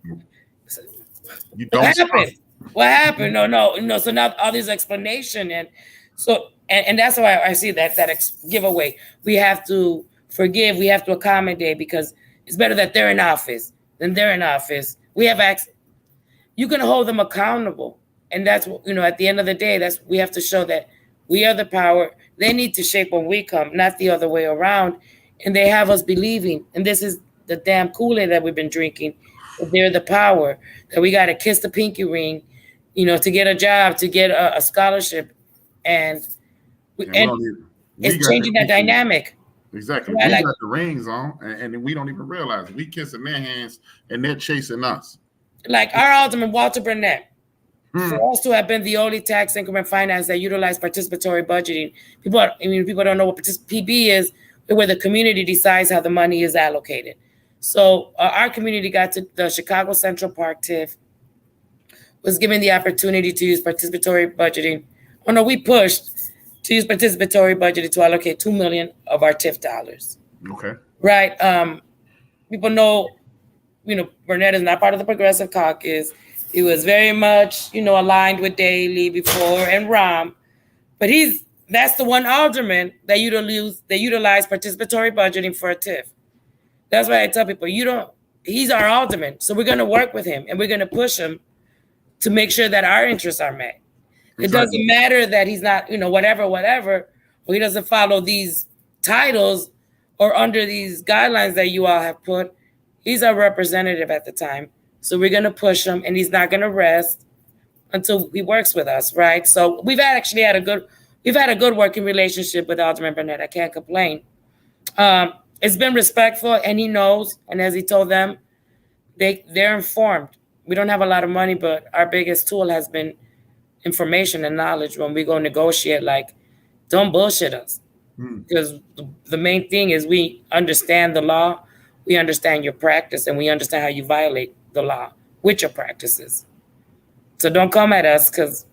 Speaker 5: You
Speaker 6: What
Speaker 5: don't stop.
Speaker 6: happened? What happened? No. So now all this explanation. And so, and that's why I see that giveaway. We have to forgive. We have to accommodate, because it's better that they're in office than they're in office. We have access. You can hold them accountable. And that's, at the end of the day, we have to show that we are the power. They need to shape when we come, not the other way around. And they have us believing, and this is the damn Kool-Aid that we've been drinking, that they're the power, that we got to kiss the pinky ring, to get a job, to get a scholarship. And it's changing that dynamic.
Speaker 5: Exactly.
Speaker 6: Right,
Speaker 5: We got the rings on, and we don't even realize it. We kissing their hands, and they're chasing us.
Speaker 6: Like our alderman, Walter Burnett, for us to have been the only tax increment finance that utilized participatory budgeting. People don't know what PB is, where the community decides how the money is allocated. So our community got to the Chicago Central Park TIF, was given the opportunity to use participatory budgeting. Oh no, we pushed to use participatory budgeting to allocate $2 million of our TIF dollars.
Speaker 5: Okay.
Speaker 6: Right. People know, Burnett is not part of the Progressive Caucus. He was very much, aligned with Daley before and Rahm, but that's the one alderman that utilize participatory budgeting for a TIF. That's why I tell people, he's our alderman. So we're going to work with him and we're going to push him to make sure that our interests are met. Exactly. It doesn't matter that he's not, whatever, or he doesn't follow these titles or under these guidelines that you all have put. He's our representative at the time. So we're going to push him, and he's not going to rest until he works with us, right? So we've actually had a good working relationship with Alderman Burnett. I can't complain. It's been respectful, and he knows. And as he told them, they're informed. We don't have a lot of money, but our biggest tool has been information and knowledge when we go negotiate. Like, don't bullshit us. Because the main thing is we understand the law, we understand your practice, and we understand how you violate the law with your practices. So don't come at us, because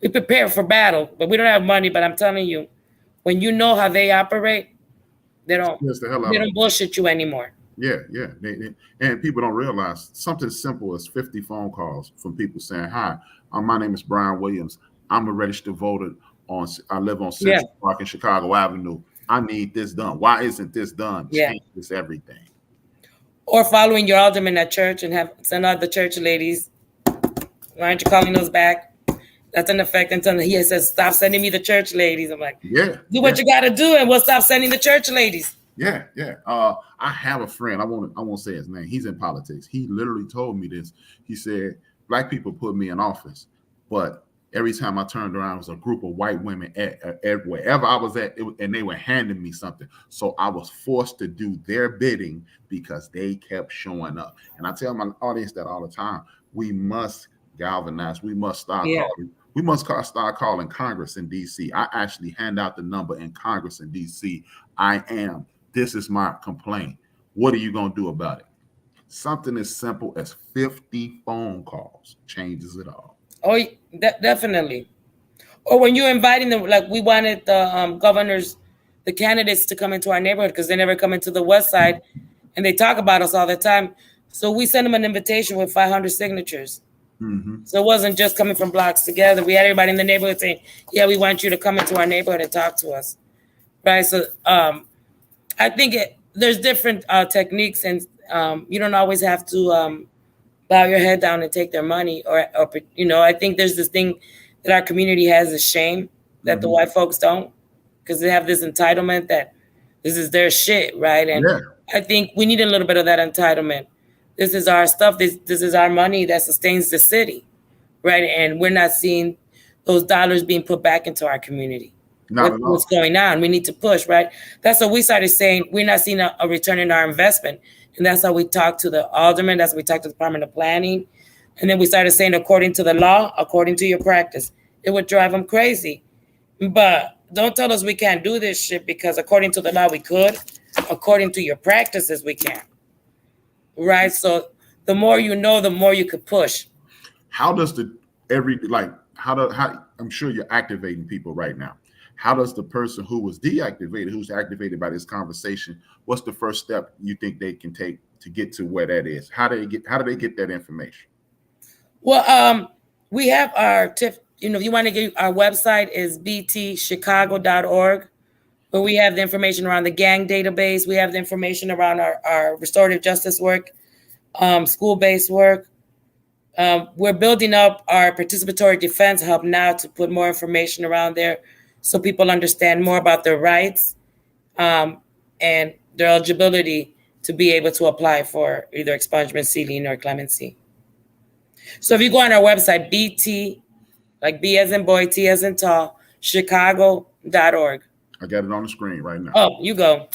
Speaker 6: we prepare for battle, but we don't have money. But I'm telling you, when you know how they operate, they don't bullshit you anymore.
Speaker 5: Yeah. And people don't realize something simple as 50 phone calls from people saying, "Hi, my name is Brian Williams. I'm a registered voter. I live on Central Park in Chicago Avenue. I need this done. Why isn't this done? Change this everything."
Speaker 6: Or following your alderman at church and send out the church ladies. Why aren't you calling those back? That's in effect until he says, "Stop sending me the church ladies." I'm like, do what you got to do, and we'll stop sending the church ladies.
Speaker 5: Yeah. I have a friend. I won't say his name. He's in politics. He literally told me this. He said, "Black people put me in office, but every time I turned around, it was a group of white women at wherever I was at, and they were handing me something. So I was forced to do their bidding because they kept showing up." And I tell my audience that all the time. We must galvanize. We must start calling. We must start calling Congress in D.C. I actually hand out the number in Congress in D.C. This is my complaint. What are you going to do about it? Something as simple as 50 phone calls changes it all.
Speaker 6: Oh, definitely. Or when you're inviting them, like we wanted the governors, the candidates to come into our neighborhood because they never come into the West Side, and they talk about us all the time. So we sent them an invitation with 500 signatures.
Speaker 5: Mm-hmm.
Speaker 6: So it wasn't just coming from blocks together. We had everybody in the neighborhood saying, "Yeah, we want you to come into our neighborhood and talk to us." Right. So I think there's different techniques, and you don't always have to bow your head down and take their money, or I think there's this thing that our community has, a shame that the white folks don't, because they have this entitlement that this is their shit, right? And I think we need a little bit of that entitlement. This is our stuff. This is our money that sustains the city, right? And we're not seeing those dollars being put back into our community. What's going on? We need to push, right? That's what we started saying. We're not seeing a return in our investment. And that's how we talked to the alderman. That's how we talked to the Department of Planning. And then we started saying, according to the law, according to your practice. It would drive them crazy. But don't tell us we can't do this shit, because according to the law, we could. According to your practices, we can't. Right? So the more you know, the more you could push.
Speaker 5: How does how I'm sure you're activating people right now. How does the person who was deactivated, who's activated by this conversation, what's the first step you think they can take to get to where that is? How do they get that information?
Speaker 6: Well, we have our tip. If you want to get our website is btchicago.org, where we have the information around the gang database. We have the information around our restorative justice work, school-based work. We're building up our participatory defense hub now to put more information around there so people understand more about their rights and their eligibility to be able to apply for either expungement, sealing, or clemency. So if you go on our website, BT, like B as in boy, T as in tall, chicago.org.
Speaker 5: I got it on the screen right now.
Speaker 6: Oh, you go.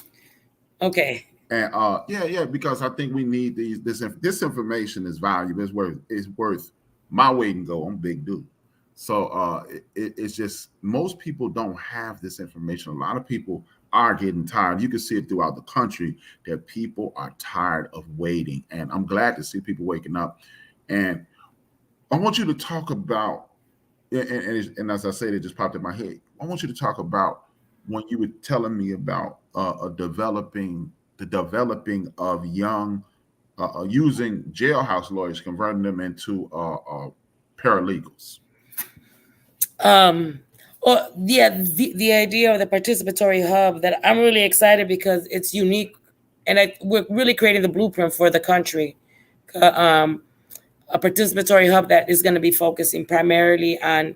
Speaker 6: Okay.
Speaker 5: And because I think we need this information is valuable. It's worth my weight in gold. I'm a big dude. So it's just most people don't have this information. A lot of people are getting tired. You can see it throughout the country that people are tired of waiting. And I'm glad to see people waking up. And I want you to talk about, and as I said, it just popped in my head. I want you to talk about when you were telling me about developing of young, using jailhouse lawyers, converting them into paralegals.
Speaker 6: Well, yeah, the idea of the participatory hub that I'm really excited because it's unique, and we're really creating the blueprint for the country. A participatory hub that is going to be focusing primarily on,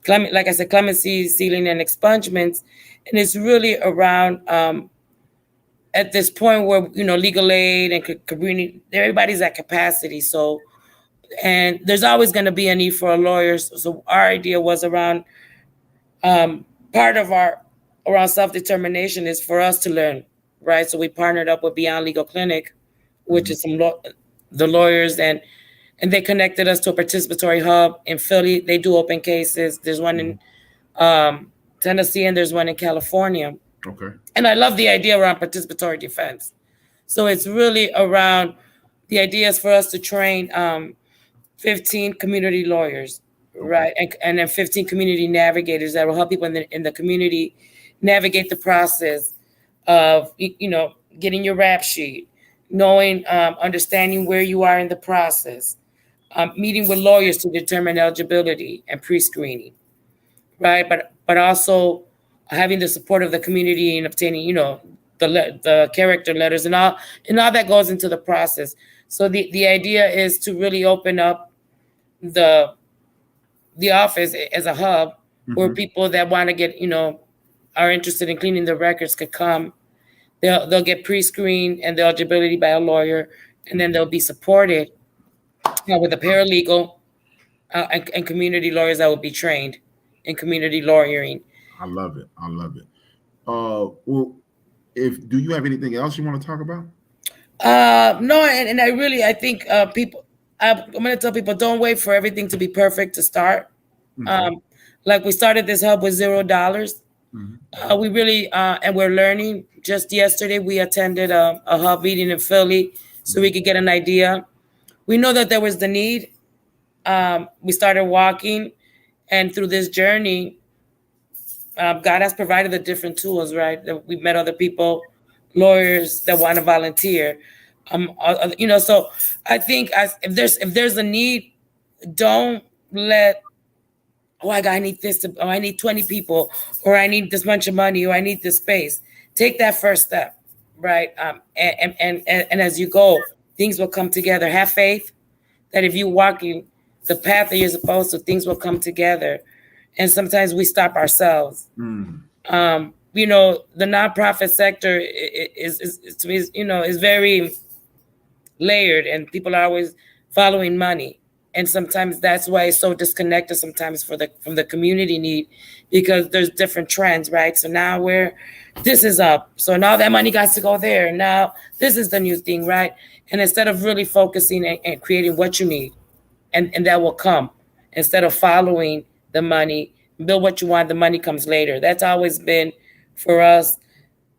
Speaker 6: like I said, clemency, sealing, and expungements, and it's really around at this point where legal aid and community, everybody's at capacity. So, and there's always going to be a need for lawyers. So our idea was around part of around self-determination is for us to learn, right? So we partnered up with Beyond Legal Clinic, which is the lawyers, and they connected us to a participatory hub in Philly. They do open cases. There's one in Tennessee and there's one in California.
Speaker 5: Okay.
Speaker 6: And I love the idea around participatory defense. So it's really around the idea is for us to train 15 community lawyers, right? And then 15 community navigators that will help people in the community navigate the process of, getting your rap sheet, knowing, understanding where you are in the process, meeting with lawyers to determine eligibility and pre-screening, right? But also having the support of the community and obtaining, the character letters and all that goes into the process. So the idea is to really open up the office as a hub where people that want to get, are interested in cleaning the records could come. They'll get pre-screened and the eligibility by a lawyer, and then they'll be supported with a paralegal and community lawyers that will be trained in community lawyering.
Speaker 5: I love it. Well, do you have anything else you want to talk about?
Speaker 6: No, and I think people, I'm going to tell people, don't wait for everything to be perfect to start. Like we started this hub with $0. We really, and we're learning. Just yesterday, we attended a hub meeting in Philly so we could get an idea. We know that there was the need. We started walking, and through this journey, God has provided the different tools, right? We've met other people, lawyers that want to volunteer. So I think if there's a need, don't let, I need this, or I need 20 people, or I need this much of money, or I need this space. Take that first step, right? And as you go, things will come together. Have faith that if you're walking the path that you're supposed to, things will come together. And sometimes we stop ourselves. The nonprofit sector is very layered, and people are always following money. And sometimes that's why it's so disconnected sometimes from the community need, because there's different trends, right? So now this is up. So now that money got to go there. Now this is the new thing, right? And instead of really focusing and creating what you need, and that will come, instead of following the money, build what you want, the money comes later. That's always been for us.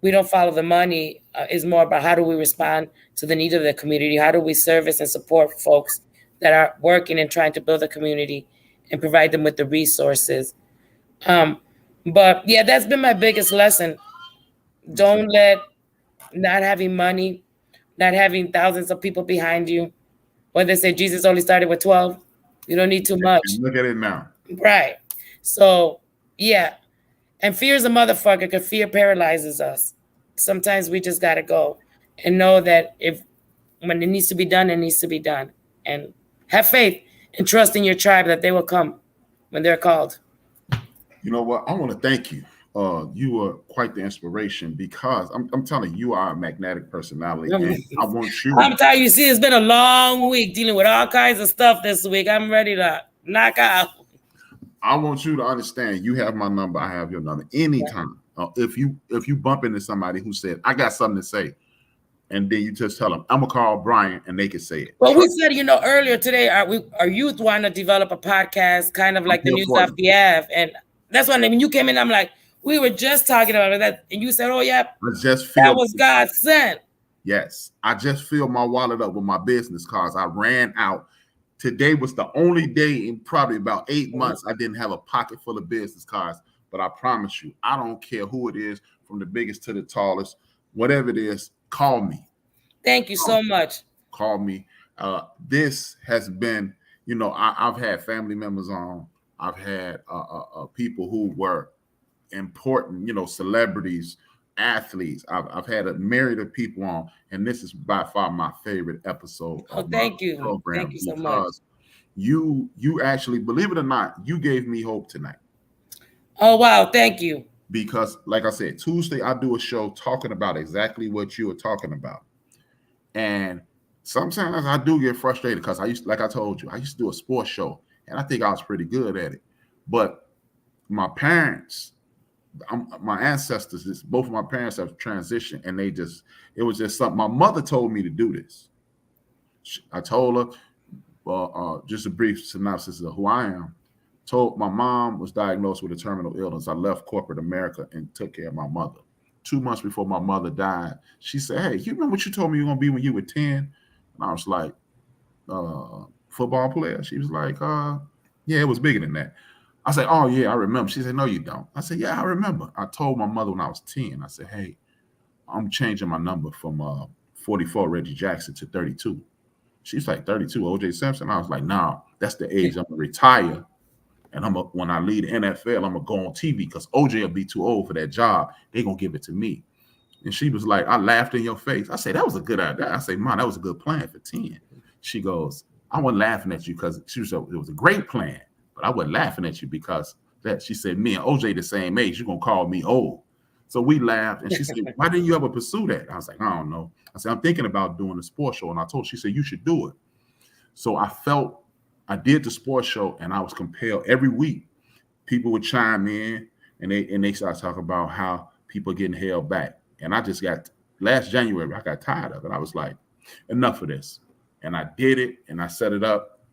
Speaker 6: We don't follow the money. It's more about how do we respond to the needs of the community? How do we service and support folks that are working and trying to build a community and provide them with the resources. But yeah, that's been my biggest lesson. Don't let not having money, not having thousands of people behind you. When they say Jesus only started with 12, you don't need too much.
Speaker 5: And look at it now.
Speaker 6: Right. So yeah. And fear is a motherfucker because fear paralyzes us. Sometimes we just gotta go and know that when it needs to be done, it needs to be done. And have faith and trust in your tribe that they will come when they're called.
Speaker 5: You know what? I want to thank you. You are quite the inspiration because I'm telling you, you are a magnetic personality. And I want you.
Speaker 6: I'm telling you, see, it's been a long week dealing with all kinds of stuff this week. I'm ready to knock out.
Speaker 5: I want you to understand. You have my number. I have your number. Anytime. If you bump into somebody who said, "I got something to say," and then you just tell them, "I'm gonna call Brian," and they can say it.
Speaker 6: Well, we said, earlier today, our youth want to develop a podcast, kind of like the News Off the Ave, and that's why when you came in, I'm like, we were just talking about that, and you said, "Oh yeah, that was God sent."
Speaker 5: Yes, I just filled my wallet up with my business cards. I ran out. Today was the only day in probably about 8 months I didn't have a pocket full of business cards. But I promise you, I don't care who it is, from the biggest to the tallest, whatever it is, call me.
Speaker 6: Thank you so much.
Speaker 5: Call me. This has been, I've had family members on. I've had people who were important, celebrities, athletes. I've had a myriad of people on, and this is by far my favorite episode of
Speaker 6: thank
Speaker 5: my
Speaker 6: you.
Speaker 5: program.
Speaker 6: Thank you so much.
Speaker 5: You actually, believe it or not, you gave me hope tonight.
Speaker 6: Oh, wow. Thank you.
Speaker 5: Because, like I said, Tuesday, I do a show talking about exactly what you were talking about. And sometimes I do get frustrated because like I told you, I used to do a sports show, and I think I was pretty good at it. But my parents, my ancestors, both of my parents have transitioned, and it was just something. My mother told me to do this. I told her, just a brief synopsis of who I am. My mom was diagnosed with a terminal illness. I left corporate America and took care of my mother. 2 months before my mother died, she said, "Hey, you remember what you told me you were going to be when you were 10? And I was like, football player? She was like, yeah, it was bigger than that. I said, "Oh, yeah, I remember." She said, "No, you don't." I said, "Yeah, I remember." I told my mother when I was 10, I said, "Hey, I'm changing my number from 44 Reggie Jackson to 32. She's like, 32, OJ Simpson? I was like, "No, that's the age I'm going to retire. And when I leave the NFL, I'm going to go on TV because OJ will be too old for that job. They're going to give it to me." And she was like, I laughed in your face. I said, "That was a good idea." I said, "Mom, that was a good plan for 10. She goes, "I wasn't laughing at you because she said it was a great plan, but I wasn't laughing at you because that." She said, "Me and OJ the same age. You're going to call me old." So we laughed. And she said, "Why didn't you ever pursue that?" I was like, "I don't know." I said, "I'm thinking about doing a sports show." And I told her, she said, "You should do it." So I did the sports show, and I was compelled every week. People would chime in, and they started talking about how people are getting held back. And I just last January, I got tired of it. I was like, enough of this. And I did it, and I set it up,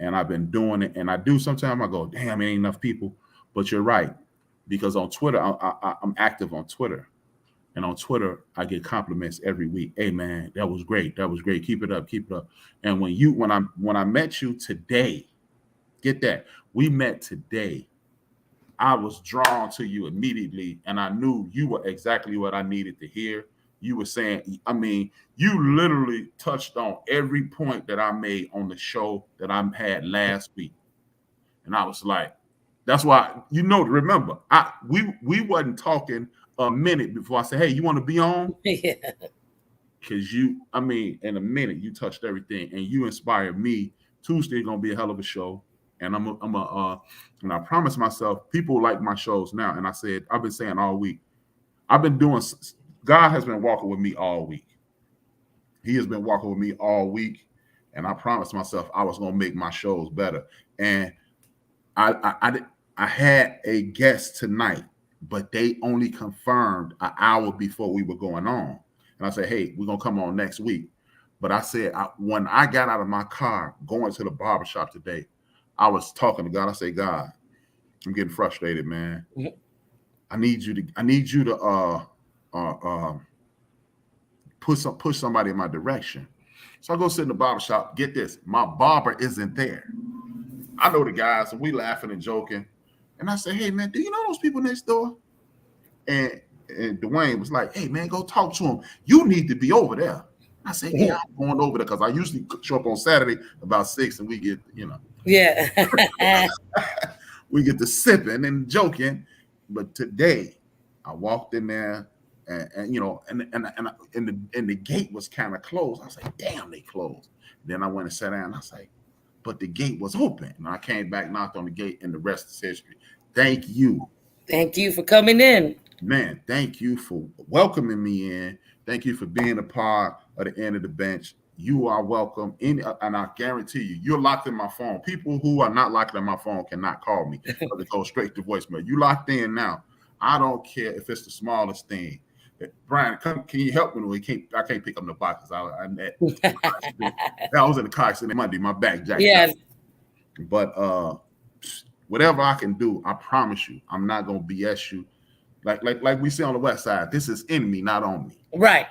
Speaker 5: and I've been doing it. And I do sometimes I go, damn, it ain't enough people. But you're right, because on Twitter, I'm active on Twitter. And on Twitter, I get compliments every week. "Hey man, that was great. That was great. Keep it up. Keep it up." And when I met you today, get that, we met today, I was drawn to you immediately, and I knew you were exactly what I needed to hear. You were saying, you literally touched on every point that I made on the show that I had last week. And I was like, that's why, remember, we wasn't talking a minute before I said, "Hey, you want to be on?"
Speaker 6: Yeah.
Speaker 5: Because in a minute, you touched everything, and you inspired me. Tuesday gonna be a hell of a show, and and I promised myself, people like my shows now. And I said, I've been saying all week, God has been walking with me all week. He has been walking with me all week, and I promised myself I was gonna make my shows better. And I had a guest tonight, but they only confirmed an hour before we were going on. And I said, "Hey, we're going to come on next week." But I said, when I got out of my car going to the barbershop today, I was talking to God. I said, "God, I'm getting frustrated, man.
Speaker 6: Mm-hmm.
Speaker 5: I need you to push somebody in my direction." So I go sit in the barbershop. Get this, my barber isn't there. I know the guys, and we laughing and joking. And I said, hey, man, do you know those people next door? And Dwayne was like, hey, man, go talk to them. You need to be over there. I said, yeah, I'm going over there because I usually show up on Saturday about 6 and we get,
Speaker 6: Yeah.
Speaker 5: we get to sipping and joking. But today I walked in there and the gate was kind of closed. I was like, damn, they closed. Then I went and sat down. I was like, but the gate was open. And I came back, knocked on the gate, and the rest is history. Thank you. Thank you
Speaker 6: for coming in.
Speaker 5: Man, thank you for welcoming me in. Thank you for being a part of the end of the bench. You are welcome. And I guarantee you, you're locked in my phone. People who are not locked in my phone cannot call me. They go straight to voicemail. You locked in now. I don't care if it's the smallest thing. Brian, can you help me? I can't pick up the box. I was in the car accident Monday. My back jacked up. But whatever I can do, I promise you, I'm not gonna BS you. Like we say on the West Side, this is in me, not on me.
Speaker 6: Right.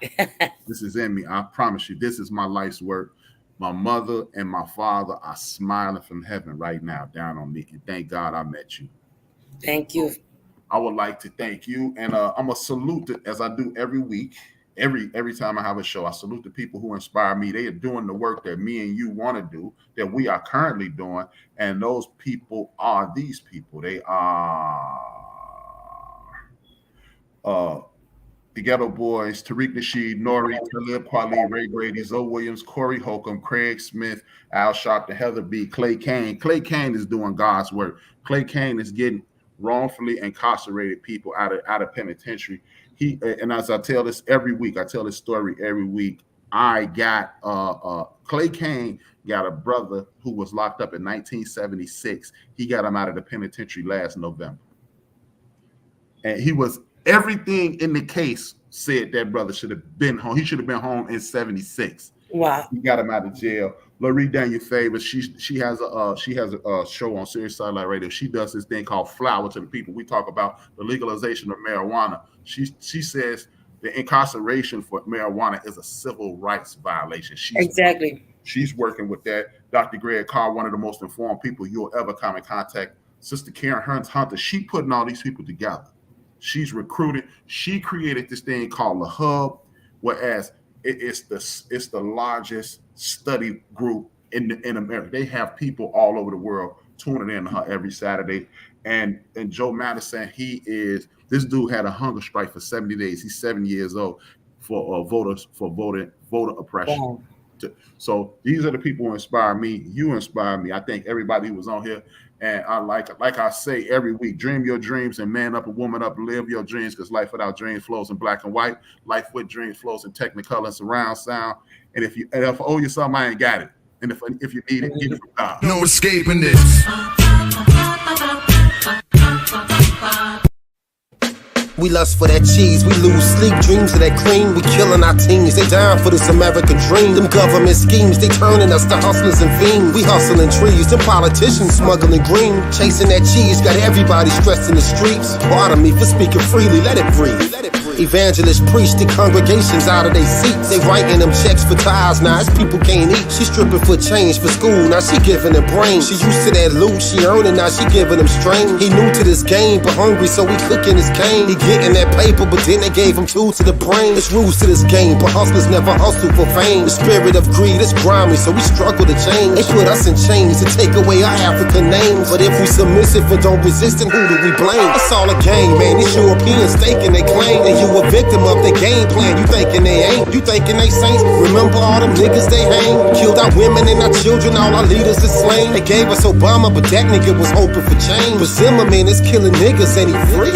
Speaker 5: This is in me. I promise you, this is my life's work. My mother and my father are smiling from heaven right now down on me. And thank God I met you.
Speaker 6: Thank you.
Speaker 5: I would like to thank you, and I'm a salute as I do every week. Every time I have a show, I salute the people who inspire me. They are doing the work that me and you want to do, that we are currently doing, and those people are these people. They are the Ghetto Boys, Tariq Nasheed, Nori, Talib Kweli, Ray Grady, Zoe Williams, Corey Holcomb, Craig Smith, Al Sharpton, Heather B, Clay Kane. Clay Kane is doing God's work. Clay Kane is getting wrongfully incarcerated people out of penitentiary. And as I tell this every week, I tell this story every week. I got Clay Kane got a brother who was locked up in 1976. He got him out of the penitentiary last November. And he was everything in the case said that brother should have been home. He should have been home in 76.
Speaker 6: Wow.
Speaker 5: He got him out of jail. Larry Daniel Favors, she has a show on Sirius Satellite Radio. She does this thing called Flower to the People. We talk about the legalization of marijuana. She says the incarceration for marijuana is a civil rights violation. She's working with that. Dr. Greg Carr, one of the most informed people you'll ever come in contact. Sister Karen Hunter, she putting all these people together. She's recruited. She created this thing called the Hub, whereas it's the largest study group in America. They have people all over the world tuning in to her every Saturday. And Joe Madison, this dude had a hunger strike for 70 days. He's 7 years old for voter oppression. Wow. So these are the people who inspire me. You inspire me. I think everybody who was on here. And I like I say every week, dream your dreams and man up and woman up and live your dreams, because life without dreams flows in black and white. Life with dreams flows in technicolor and surround sound. And if I owe you something, I ain't got it. And if you need it, get it from God.
Speaker 2: No escaping this.
Speaker 7: We lust for that cheese, we lose sleep, dreams of that cream. We killing our teens, they dying for this American dream. Them government schemes, they turning us to hustlers and fiends. We hustling trees, them politicians smuggling green. Chasing that cheese, got everybody stressed in the streets. Pardon me for speaking freely, let it breathe. Evangelists preach the congregations out of their seats. They writing them checks for tithes, now as people can't eat. She stripping for change for school, now she giving them brain. She used to that loot, she earning, now she giving them strain. He new to this game, but hungry, so he cooking his cane. He getting that paper, but then they gave him 2 to the brain. It's rules to this game, but hustlers never hustle for fame. The spirit of greed is grimy, so we struggle to change. They put us in chains to take away our African names. But if we submissive and don't resist, then who do we blame? It's all a game, man. These Europeans staking they claim. And you a victim of their game plan. You thinking they ain't? You thinking they saints? Remember all them niggas they hang? Killed our women and our children, all our leaders is slain. They gave us Obama, but that nigga was hoping for change. But Zimmerman is killing niggas and he free.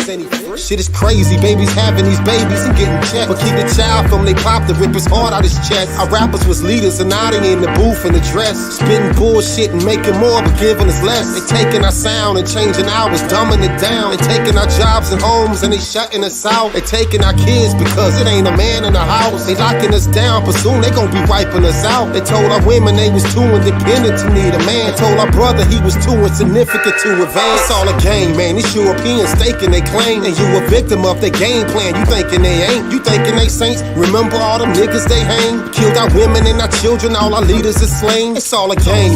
Speaker 7: Shit is crazy, babies having these babies and getting checked. But keep the child from they pop to rip his heart out his chest. Our rappers was leaders and now they in the booth in the dress. Spitting bullshit and making more but giving us less. They taking our sound and changing ours, dumbing it down. They taking our jobs and homes and they shutting us out. They taking our kids because it ain't a man in the house. They locking us down, but soon they gon' be wiping us out. They told our women they was too independent to need a man. They told our brother he was too insignificant to advance. It's all a game, man. These Europeans staking they claim. And you a victim of their game plan. You thinking they ain't? You thinking they saints? Remember all them niggas they hang? Killed our women and our children, all our leaders is slain. It's all a game.